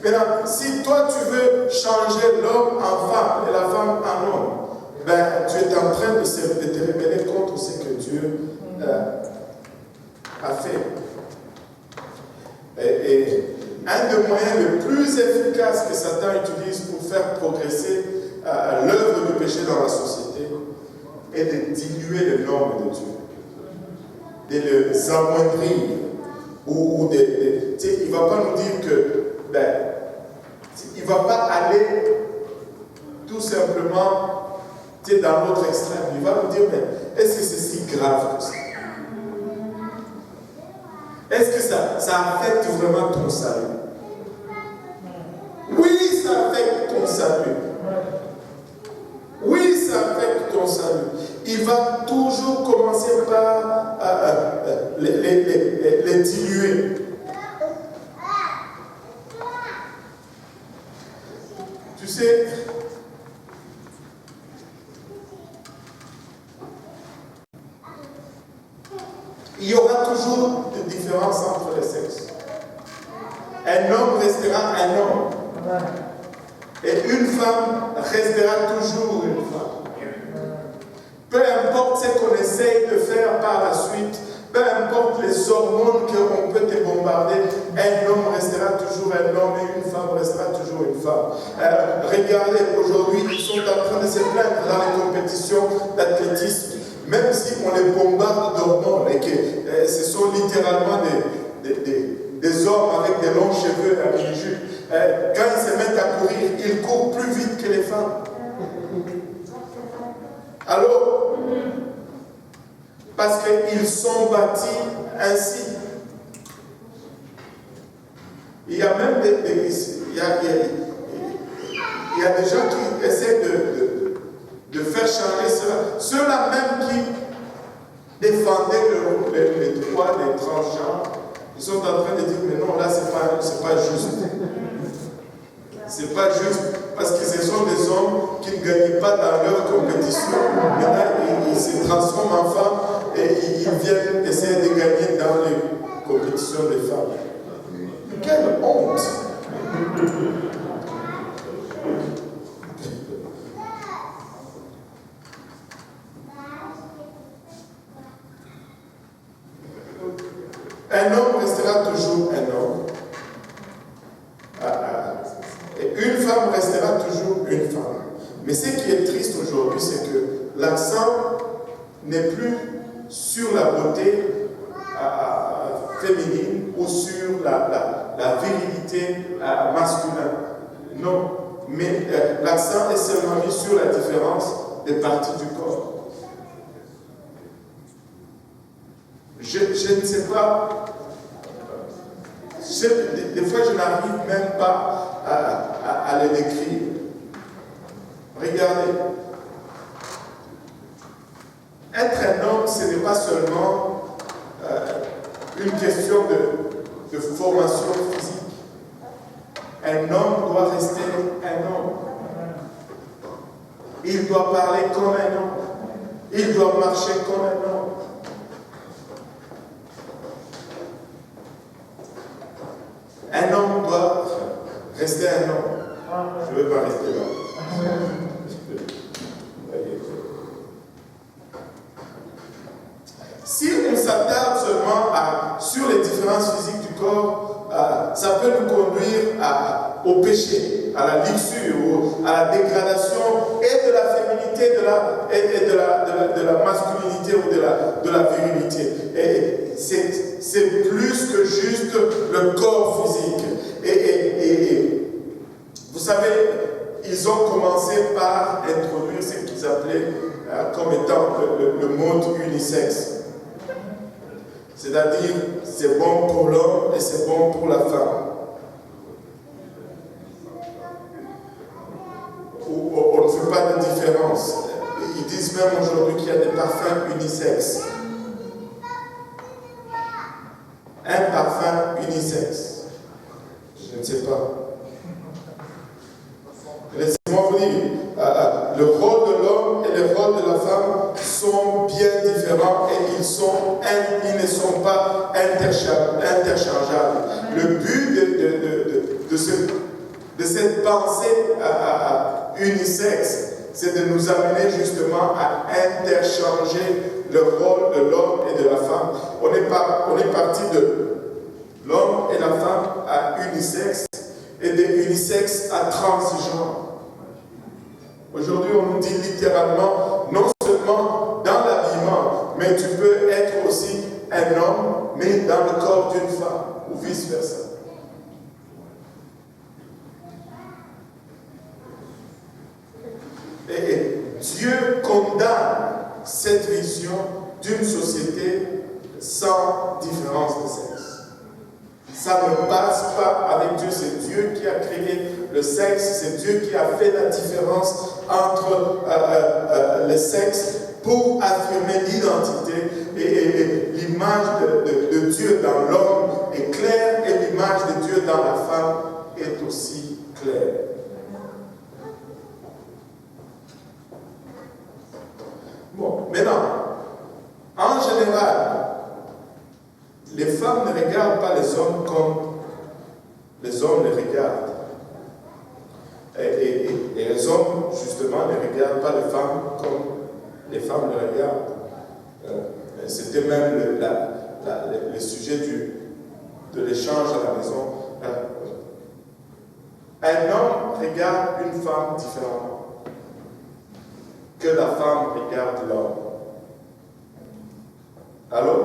Maintenant, si toi tu veux changer l'homme en femme et la femme en homme, ben, tu es en train de te révéler contre ce que Dieu a fait. Et un des moyens les plus efficaces que Satan utilise pour faire progresser l'œuvre du péché dans la société est de diluer les normes de Dieu, de les amoindrir, ou il ne va pas nous dire que, il ne va pas aller tout simplement dans l'autre extrême. Il va nous dire, mais est-ce que c'est si grave que ça? Est-ce que ça affecte vraiment ton salut? Oui, ça affecte ton salut. Oui, ça affecte ton salut. Il va toujours commencer par les diluer. Tu sais, il y aura toujours des différences entre les sexes. Un homme restera un homme. Et une femme restera toujours une femme. Peu importe ce qu'on essaye de faire par la suite, peu importe les hormones qu'on peut te bombarder, un homme restera toujours un homme et une femme restera toujours une femme. Regardez, aujourd'hui, ils sont en train de se plaindre dans les compétitions d'athlétisme, même si on les bombarde d'hormones et que ce sont littéralement des hommes avec des longs cheveux et un mini-jupe. Quand ils se mettent à courir, ils courent plus vite que les femmes. Alors, parce qu'ils sont bâtis ainsi. Il y a même des gens qui essaient de faire changer cela. Ceux-là même qui défendaient les droits des transgenres, ils sont en train de dire, mais non, là, c'est pas juste. C'est pas juste, parce que ce sont des hommes qui ne gagnent pas dans leur compétition. Maintenant, ils se transforment en femmes et ils viennent essayer de gagner dans les compétitions des femmes. Quelle honte! Un homme restera toujours un homme. Et une femme restera toujours une femme. Mais ce qui est triste aujourd'hui, c'est que l'accent n'est plus sur la beauté féminine ou sur la virilité masculine. Non. Mais l'accent est seulement mis sur la différence des parties du corps. Je ne sais pas. Des fois, je n'arrive même pas à les décrire. Regardez. Être un homme homme, ce n'est pas seulement une question de formation physique. Un homme doit rester un homme. Il doit parler comme un homme. Il doit marcher comme un homme. Un homme doit rester un homme. Je ne veux pas rester là. Si on s'attarde seulement sur les différences physiques du corps, ça peut nous conduire au péché, à la luxure, à la dégradation et de la féminité et de la masculinité ou de la virilité. Et c'est plus que juste le corps physique. Et vous savez, ils ont commencé par introduire ce qu'ils appelaient comme étant le mode unisexe. C'est-à-dire, c'est bon pour l'homme et c'est bon pour la femme. On ne fait pas de différence. Ils disent même aujourd'hui qu'il y a des parfums unisexes. Un parfum unisexe. Je ne sais pas. Laissez-moi vous dire, le rôle de l'homme et le rôle de la femme sont bien différents et ils ne sont pas interchangeables. Le but de cette pensée unisexe, c'est de nous amener justement à interchanger le rôle de l'homme et de la femme. On est parti de l'homme et la femme à unisexe et de unisexe à transgenre. Aujourd'hui, on nous dit littéralement, non seulement dans l'habillement, mais tu peux être aussi un homme, mais dans le corps d'une femme, ou vice-versa. Et Dieu condamne cette vision d'une société sans différence de sexe. Ça ne passe pas avec Dieu. C'est Dieu qui a créé le sexe. C'est Dieu qui a fait la différence entre les sexes pour affirmer l'identité. Et l'image de Dieu dans l'homme est claire et l'image de Dieu dans la femme est aussi claire. Bon, maintenant, en général, les femmes ne regardent pas les hommes comme les hommes les regardent. Et les hommes, justement, ne regardent pas les femmes comme les femmes les regardent. C'était même le sujet de l'échange à la maison. Un homme regarde une femme différemment que la femme regarde l'homme. Allô?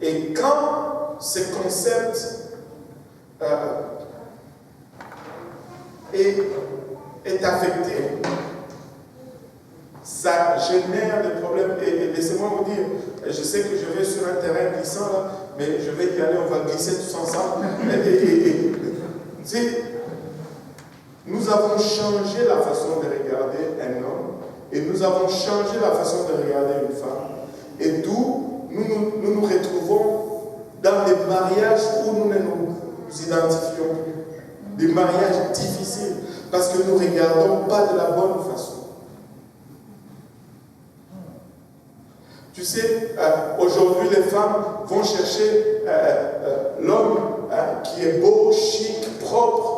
Et quand ce concept est affecté, ça génère des problèmes. Et laissez-moi vous dire, je sais que je vais sur un terrain glissant, là, mais je vais y aller, on va glisser tous ensemble. Nous avons changé la façon de regarder un homme et nous avons changé la façon de regarder une femme. Et d'où nous nous retrouvons dans des mariages où nous ne nous identifions plus. Des mariages difficiles parce que nous ne regardons pas de la bonne façon. Tu sais, aujourd'hui les femmes vont chercher l'homme qui est beau, chic, propre,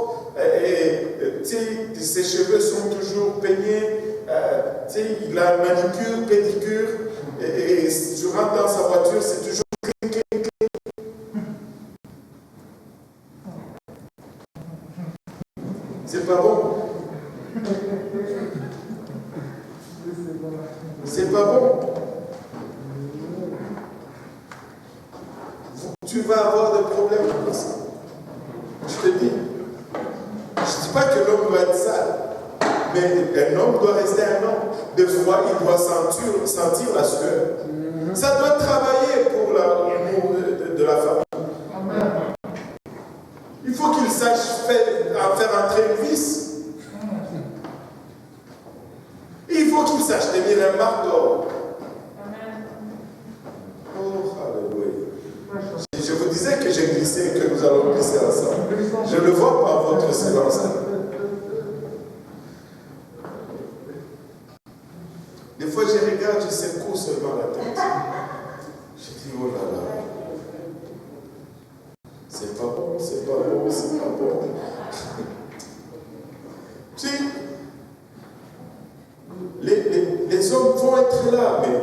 ses cheveux sont toujours peignés, il a manicure, pédicure, et tu rentres dans sa voiture, c'est toujours clic, clic, clic. C'est pas bon. C'est pas bon. Tu vas avoir des problèmes avec ça. Je te dis. Je ne dis pas que l'homme doit être sale, mais un homme doit rester un homme. Des fois, il doit sentir la sueur. Ça doit travailler pour l'amour de la famille. Il faut qu'il sache faire entrer une vis. Il faut qu'il sache tenir un marteau. nous allons glisser ensemble. Je le vois par votre silence. Des fois, je regarde, je secoue seulement la tête. Je dis, oh là là. C'est pas bon, c'est pas bon, c'est pas bon. Tu sais, les hommes vont être là, mais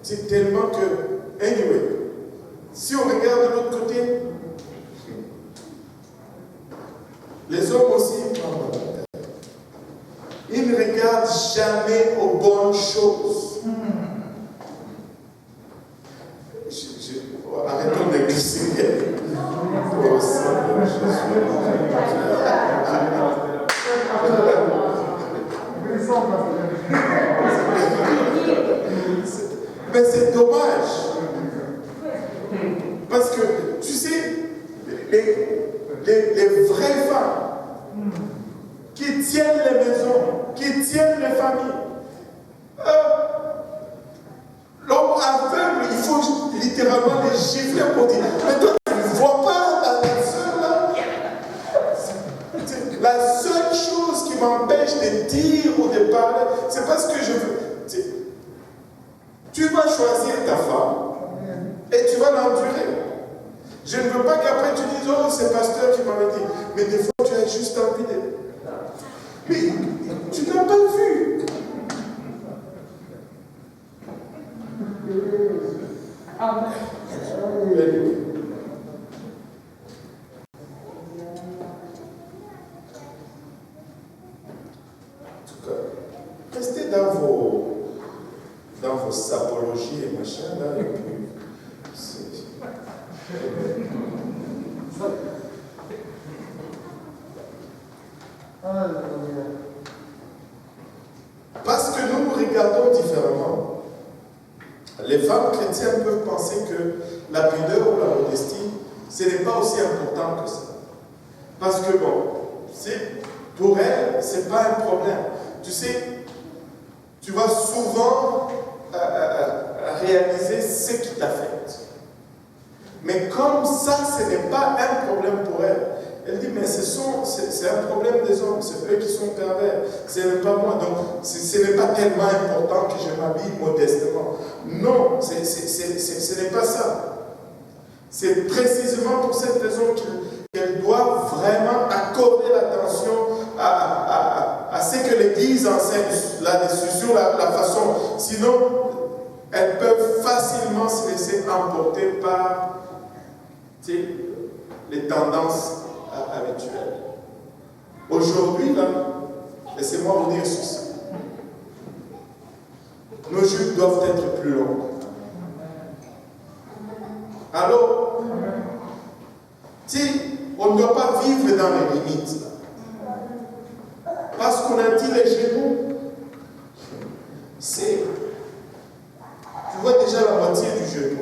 c'est tellement que, anyway, si on regarde de l'autre côté, les hommes aussi, ils ne regardent jamais aux bonnes choses. Arrêtons de glisser. Oh Seigneur Jésus. Mais c'est dommage. Parce que, tu sais, les vraies femmes qui tiennent les maisons, qui tiennent les familles, l'homme aveugle, il faut littéralement les gifler pour dire, mais toi, tu ne vois pas la personne là. La seule chose qui m'empêche de dire ou de parler, c'est parce que je veux. Tu vas choisir ta femme et tu vas l'endurer. Je ne veux pas qu'après tu dises, oh, c'est pasteur qui m'avait dit. Mais des fois, tu as juste envie de. Mais tu n'as pas vu. En tout cas, restez dans vos sapologies et machin là, et puis parce que nous nous regardons différemment. Les femmes chrétiennes peuvent penser que la pudeur ou la modestie, ce n'est pas aussi important que ça. Parce que bon, pour elles, ce n'est pas un problème. Tu sais, tu vas souvent réaliser ce qui t'affecte. Mais comme ça, ce n'est pas un problème pour elle. Elle dit, mais c'est un problème des hommes, c'est eux qui sont pervers, ce n'est pas moi. Donc, ce n'est pas tellement important que je m'habille modestement. Non, ce n'est pas ça. C'est précisément pour cette raison qu'elle doit vraiment accorder l'attention à ce que l'Église enseigne là-dessus, sur la façon. Sinon, elles peuvent facilement se laisser emporter par les tendances habituelles. Aujourd'hui, là, laissez-moi vous dire ceci. Nos jupes doivent être plus longues. Alors, on ne doit pas vivre dans les limites. Parce qu'on a dit les genoux, tu vois déjà la moitié du genou.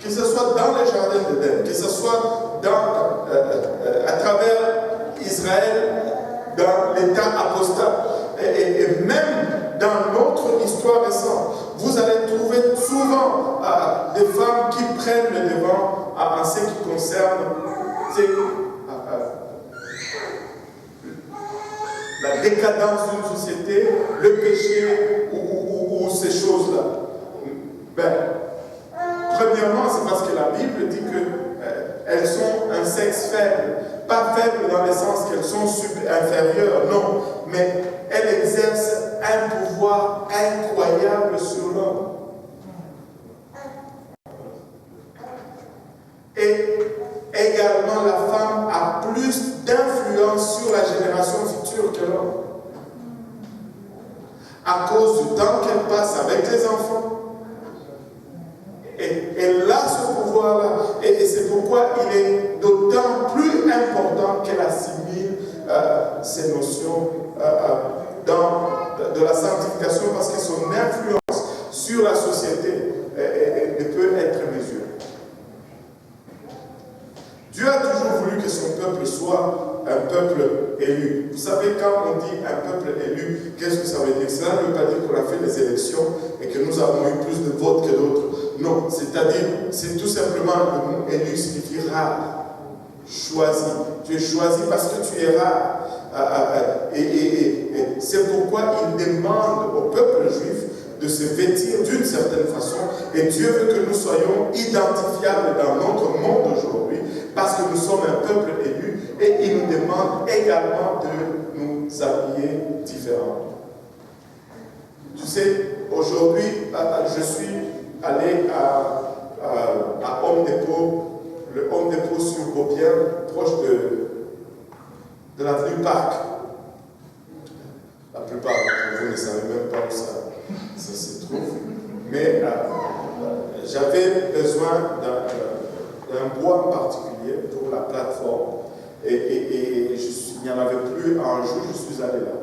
Que ce soit dans le jardin d'Éden, que ce soit à travers Israël, dans l'état apostat, et même dans notre histoire récente, vous allez trouver souvent des femmes qui prennent le devant en ce qui concerne la décadence d'une société, le péché ou ces choses-là. Premièrement, c'est parce que la Bible dit qu'elles sont un sexe faible. Pas faible dans le sens qu'elles sont inférieures, non. Mais elles exercent un pouvoir incroyable sur l'homme. Et également, la femme a plus d'influence sur la génération future que l'homme. À cause du temps qu'elle passe avec les enfants. Et elle a ce pouvoir-là. Et c'est pourquoi il est d'autant plus important qu'elle assimile ces notions de la sanctification, parce que son influence sur la société ne peut être mesurée. Dieu a toujours voulu que son peuple soit un peuple élu. Vous savez, quand on dit un peuple élu, qu'est-ce que ça veut dire? Cela ne veut pas dire qu'on a fait des élections et que nous avons eu plus de votes que d'autres. Non, c'est-à-dire, c'est tout simplement le mot élu signifie rare, choisi. Tu es choisi parce que tu es rare. Et c'est pourquoi il demande au peuple juif de se vêtir d'une certaine façon. Et Dieu veut que nous soyons identifiables dans notre monde aujourd'hui parce que nous sommes un peuple élu et il nous demande également de nous habiller différemment. Tu sais, aujourd'hui, je suis allé à Home Depot, le Home Depot sur Beaubien, proche de l'avenue Parc. La plupart d'entre vous ne savez même pas où ça se trouve. Mais j'avais besoin d'un bois en particulier pour la plateforme. Et il n'y en avait plus. Un jour, je suis allé là.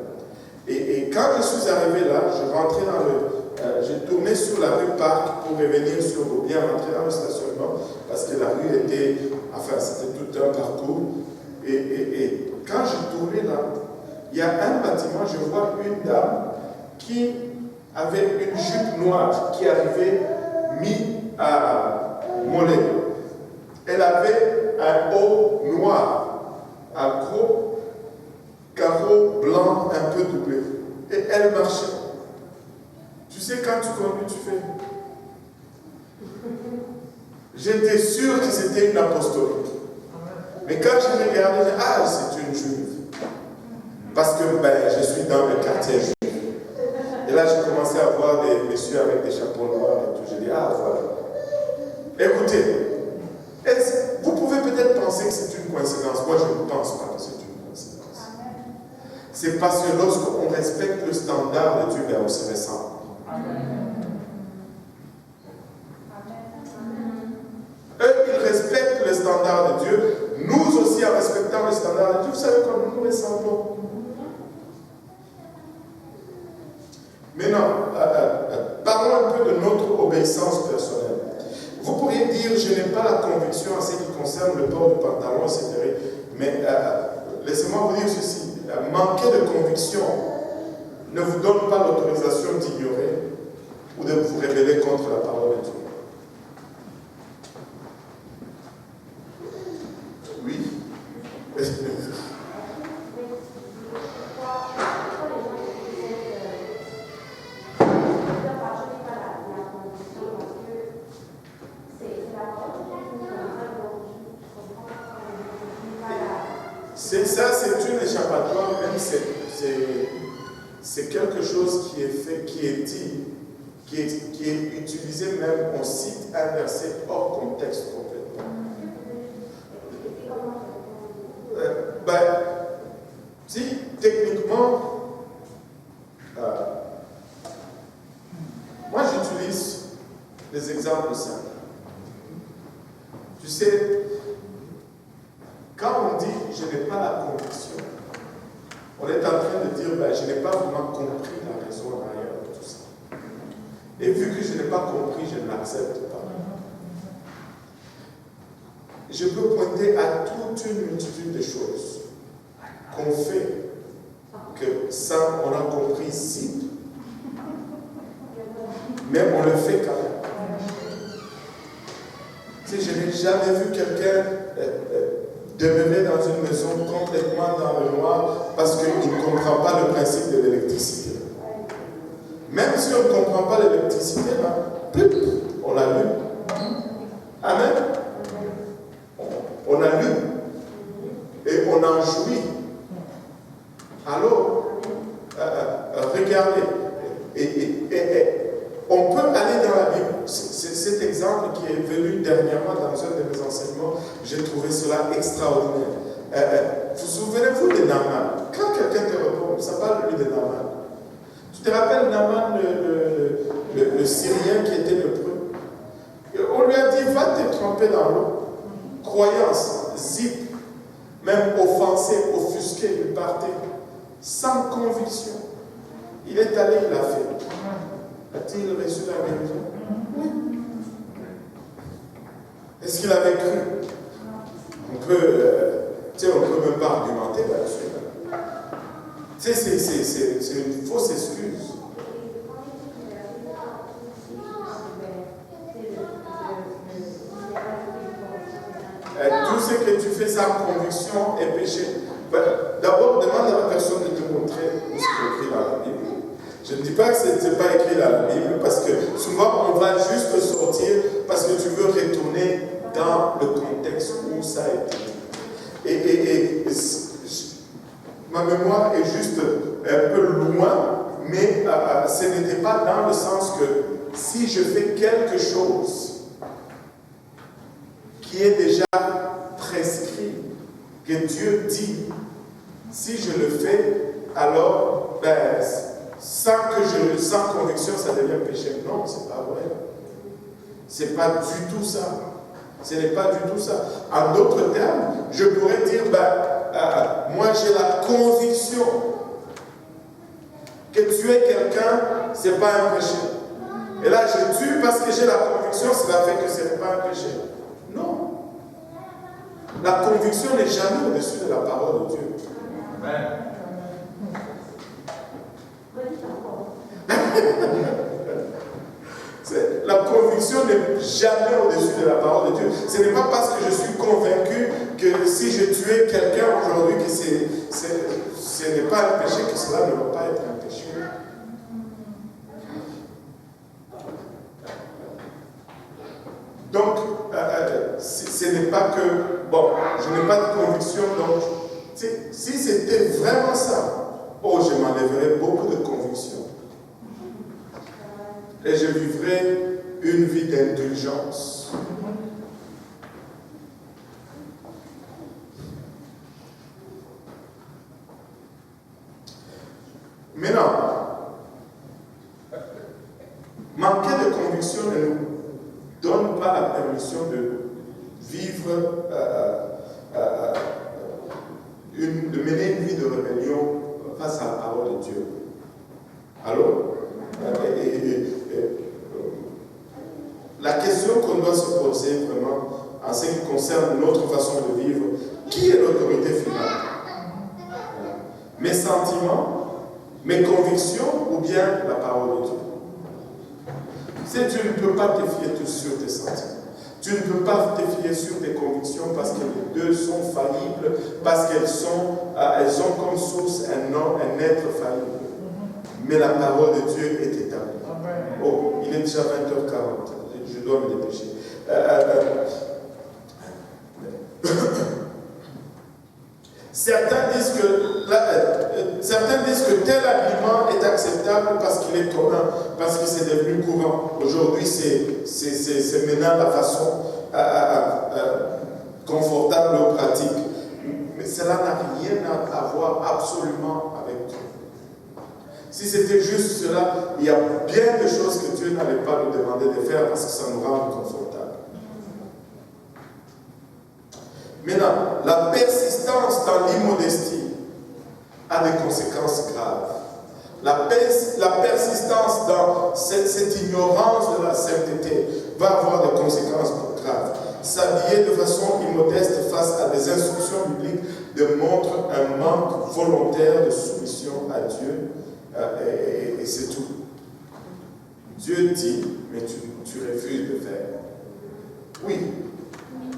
Et quand je suis arrivé là, je rentrais j'ai tourné sur la rue Parc pour revenir sur Beaubien, rentrer dans le stationnement, parce que la rue était, enfin, c'était tout un parcours. Et quand j'ai tourné là, il y a un bâtiment, je vois une dame qui avait une jupe noire qui arrivait mi-mollet. Elle avait un haut noir, un gros carreau blanc un peu doublé. Et elle marchait. Tu sais, quand tu conduis, tu fais. J'étais sûr que c'était une apostolique. Mais quand j'ai regardé, j'ai dit, ah, c'est une juive. Parce que je suis dans le quartier juif. Et là, j'ai commencé à voir des messieurs avec des chapeaux noirs et tout. J'ai dit, ah, voilà. Écoutez, vous pouvez peut-être penser que c'est une coïncidence. Moi, je ne pense pas que c'est une coïncidence. C'est parce que lorsqu'on respecte le standard de Dieu, on se ressemble. Eux, ils respectent le standard de Dieu. Nous aussi, en respectant le standard de Dieu, vous savez comment nous ressemblons. Maintenant, parlons un peu de notre obéissance personnelle. Vous pourriez dire, je n'ai pas la conviction en ce qui concerne le port du pantalon, etc. Mais laissez-moi vous dire ceci. Manquer de conviction ne vous donne pas l'autorisation d'ignorer ou de vous rébeller contre la parole de Dieu. Oui. C'est une échappatoire, même c'est quelque chose qui est fait, qui est dit, qui est utilisé même, on cite un verset hors contexte complètement. Si, techniquement, moi j'utilise des exemples simples. Tu sais, quand on dit je n'ai pas la conviction, on est en train de dire je n'ai pas vraiment compris la raison en arrière de tout ça. Et vu que je n'ai pas compris, je ne l'accepte pas. Je peux pointer à toute une multitude de choses qu'on fait, que ça on a compris ici, mais on le fait quand même. Tu sais, je n'ai jamais vu quelqu'un demeurer dans une maison complètement dans le noir parce qu'il ne comprend pas le principe de l'électricité. Même si on ne comprend pas l'électricité, on allume. Amen. On allume. Et on en jouit. Alors, regardez. On peut aller dans la Bible. Cet exemple qui est venu dernièrement dans un de mes enseignements, j'ai trouvé cela extraordinaire. Vous souvenez-vous de Naaman? Quand quelqu'un te répond, ça parle lui de Naaman. Tu te rappelles Naaman, le Syrien qui était lépreux? On lui a dit, va te tremper dans l'eau. Croyance, zip, même offensé, offusqué, il partait, sans conviction. Il est allé, il a fait. A-t-il reçu la guérison? Oui. Est-ce qu'il avait cru? On peut peut même pas argumenter là-dessus. C'est une fausse excuse. Tout ce que tu fais sans conviction est péché. D'abord, demande à la personne de te montrer ce qui est écrit dans la Bible. Je ne dis pas que ce n'est pas écrit dans la Bible, parce que souvent on va juste sortir parce que tu veux retourner dans le contexte où ça a été. Et ma mémoire est juste un peu loin, mais ce n'était pas dans le sens que si je fais quelque chose qui est déjà prescrit, que Dieu dit, si je le fais, alors sans conviction, ça devient péché. Non, c'est pas vrai. C'est pas du tout ça. Ce n'est pas du tout ça. En d'autres termes, je pourrais dire, moi j'ai la conviction que tuer quelqu'un, ce n'est pas un péché. Et là, je tue parce que j'ai la conviction, cela fait que ce n'est pas un péché. Non. La conviction n'est jamais au-dessus de la parole de Dieu. Amen. La conviction n'est jamais au-dessus de la parole de Dieu. Ce n'est pas parce que je suis convaincu que si je tuais quelqu'un aujourd'hui, que ce n'est pas un péché, que cela ne va pas être un péché. Donc, ce n'est pas que, bon, je n'ai pas de conviction, donc, si c'était vraiment ça, je m'enlèverais beaucoup de conviction. Et je vivrais une vie d'indulgence. Maintenant, manquer de conviction ne nous donne pas la permission de vivre, de mener une vie de rébellion face à la parole de Dieu. Alors, la question qu'on doit se poser vraiment en ce qui concerne notre façon de vivre, qui est l'autorité finale? Mes sentiments, mes convictions ou bien la parole de Dieu? Si tu ne peux pas te fier tout sur tes sentiments, tu ne peux pas te fier sur tes convictions parce que les deux sont faillibles, parce qu'elles ont comme source un être faillible. Mais la parole de Dieu est établie. Oh, il est déjà 20h40. Je dois me dépêcher. Certains disent que tel aliment est acceptable parce qu'il est commun, parce que c'est devenu courant. Aujourd'hui, c'est maintenant la façon confortable ou pratique. Mais cela n'a rien à voir absolument avec Dieu. Si c'était juste cela, il y a bien des choses que Dieu n'allait pas nous demander de faire parce que ça nous rend confortable. Maintenant, la persistance dans l'immodestie a des conséquences graves. La persistance dans cette ignorance de la sainteté va avoir des conséquences graves. S'habiller de façon immodeste face à des instructions bibliques démontre un manque volontaire de soumission à Dieu. Et c'est tout. Dieu dit, mais tu refuses de faire. Oui.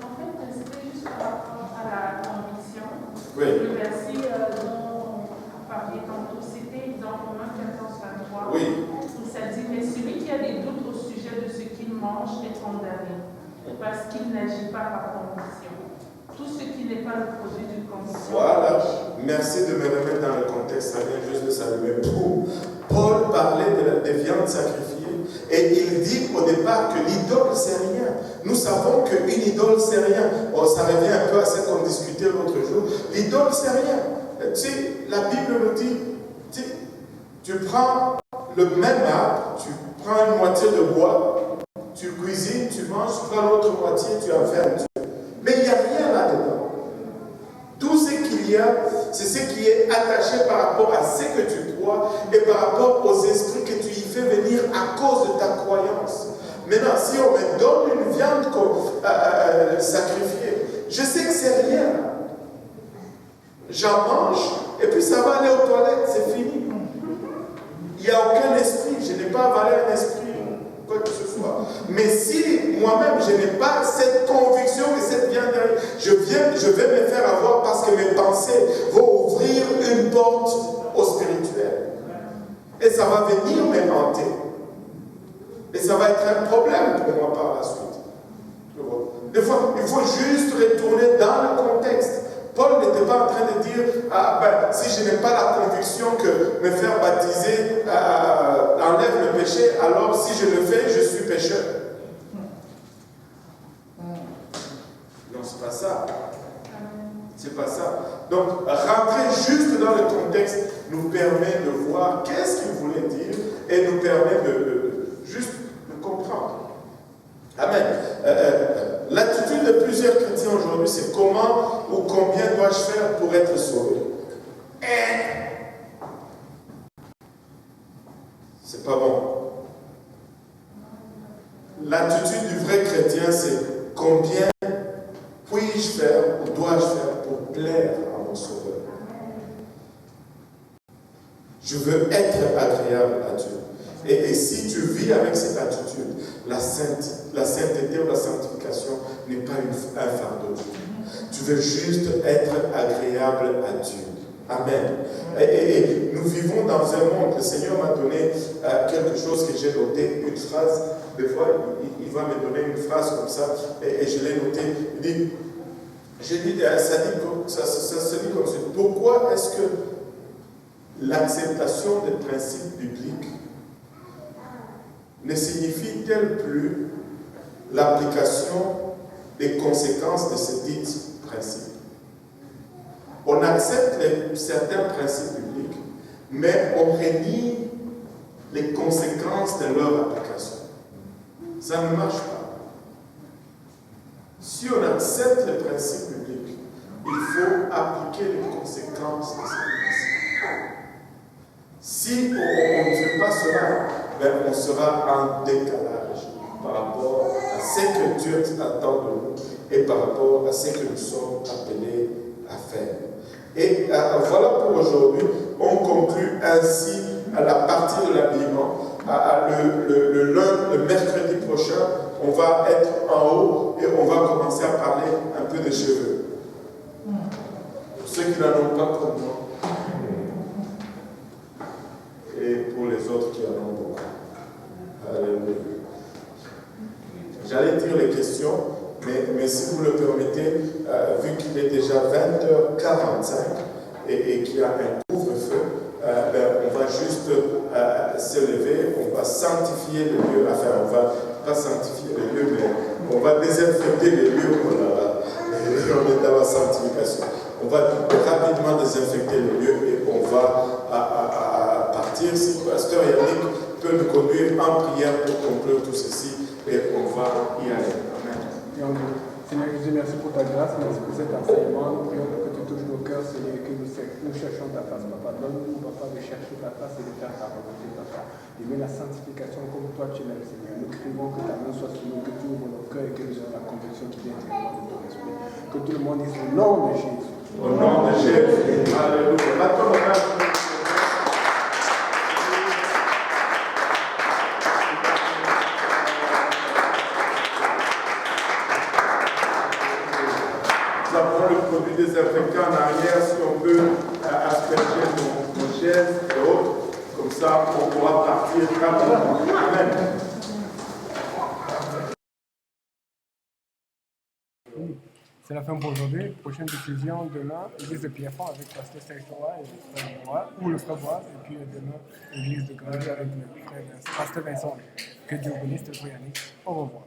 En fait, c'était juste par rapport à la conviction. Oui. Le verset dont on parlait tantôt, c'était dans Romains 14, 23. Oui. Où ça dit, mais celui qui a des doutes au sujet de ce qu'il mange est condamné, parce qu'il n'agit pas par conviction. Tout ce qui n'est pas le produit d'une conviction. Voilà. Merci de me remettre dans le contexte, ça vient juste de s'allumer. Paul parlait des viandes sacrifiées et il dit au départ que l'idole c'est rien. Nous savons qu'une idole c'est rien. Oh, ça revient un peu à ce qu'on discutait l'autre jour. L'idole c'est rien. Tu sais, la Bible nous dit, tu prends le même arbre, tu prends une moitié de bois, tu cuisines, tu manges, tu prends l'autre moitié, tu en fais un Dieu. Mais il n'y a rien là-dedans. Tout ce qu'il y a, c'est ce qui est attaché par rapport à ce que tu crois et par rapport aux esprits que tu y fais venir à cause de ta croyance. Maintenant, si on me donne une viande sacrifiée, je sais que c'est rien. J'en mange et puis ça va aller aux toilettes, c'est fini. Il n'y a aucun esprit, je n'ai pas avalé un esprit, quoi que ce soit. Mais si moi-même je n'ai pas cette conviction que cette viande, je vais me faire avoir parce que mes pensées vont ouvrir une porte au spirituel. Et ça va venir me hanter. Et ça va être un problème pour moi par la suite. Des fois, il faut juste retourner dans le contexte. Paul n'était pas en train de dire si je n'ai pas la conviction que me faire baptiser enlève le péché, alors si je le fais, je suis pécheur. Non, c'est pas ça. C'est pas ça. Donc, rentrer juste dans le contexte nous permet de voir qu'est-ce qu'il voulait dire et nous permet juste de comprendre. Amen. L'attitude de plusieurs chrétiens aujourd'hui, c'est comment ou combien dois-je faire pour être sauvé? C'est pas bon. L'attitude du vrai chrétien, c'est combien puis-je faire ou dois-je faire pour plaire à mon sauveur? Je veux être agréable à Dieu. Et si tu vis avec cette attitude, la sainteté ou la sanctification n'est pas un fardeau. Tu veux juste être agréable à Dieu. Amen. Et nous vivons dans un monde, le Seigneur m'a donné quelque chose que j'ai noté, une phrase. Des fois, il va me donner une phrase comme ça, et je l'ai noté. Il dit, ça se dit comme ça. Pourquoi est-ce que l'acceptation des principes bibliques ne signifie-t-elle plus l'application des conséquences de ces dits principes? On accepte certains principes bibliques, mais on renie les conséquences de leur application. Ça ne marche pas. Si on accepte les principes bibliques, il faut appliquer les conséquences de ces principes. Si on ne fait pas cela, on sera en décalage par rapport à ce que Dieu attend de nous et par rapport à ce que nous sommes appelés à faire. Et voilà pour aujourd'hui. On conclut ainsi à la partie de l'habillement. Le mercredi prochain, on va être en haut et on va commencer à parler un peu des cheveux. Pour ceux qui n'en ont pas comme moi. Et pour les autres qui en ont beaucoup. Alléluia. J'allais dire les questions, mais si vous le permettez, vu qu'il est déjà 20h45 et qu'il y a un couvre-feu, on va juste se lever, on va sanctifier le lieu, enfin on va pas sanctifier le lieu, mais on va désinfecter les lieux où on est dans la sanctification. On va rapidement désinfecter le lieu et on va partir. Si le pasteur Yannick peut nous conduire en prière pour conclure tout ceci, et on va y aller. Amen. Seigneur Jésus, merci pour ta grâce, merci pour cet enseignement. Nous prions pour que tu touches nos cœurs, Seigneur, que nous cherchons ta face, Papa. Donne-nous, Papa, de chercher ta face et de faire ta volonté, Papa. D'aimer la sanctification comme toi tu l'aimes, Seigneur. Nous crions que ta main soit sur nous, que tu ouvres nos cœurs et que nous ayons la conviction qui vient intérieurement de ton esprit. Que tout le monde dise au nom de Jésus. Au nom de Jésus. Alléluia. Maintenant, nous avons le produit désinfectant en arrière, si on peut asperger nos chaises et autres, comme ça on pourra partir rapidement. Amen. C'est la fin pour aujourd'hui. Prochaine diffusion demain, l'église de Pierrefonds avec le pasteur Serge Thomas et le frère Bois, ou le frère Bois, et puis demain, l'église de Grandy avec le frère pasteur Vincent. Que Dieu bénisse, le frère Yannick. Au revoir.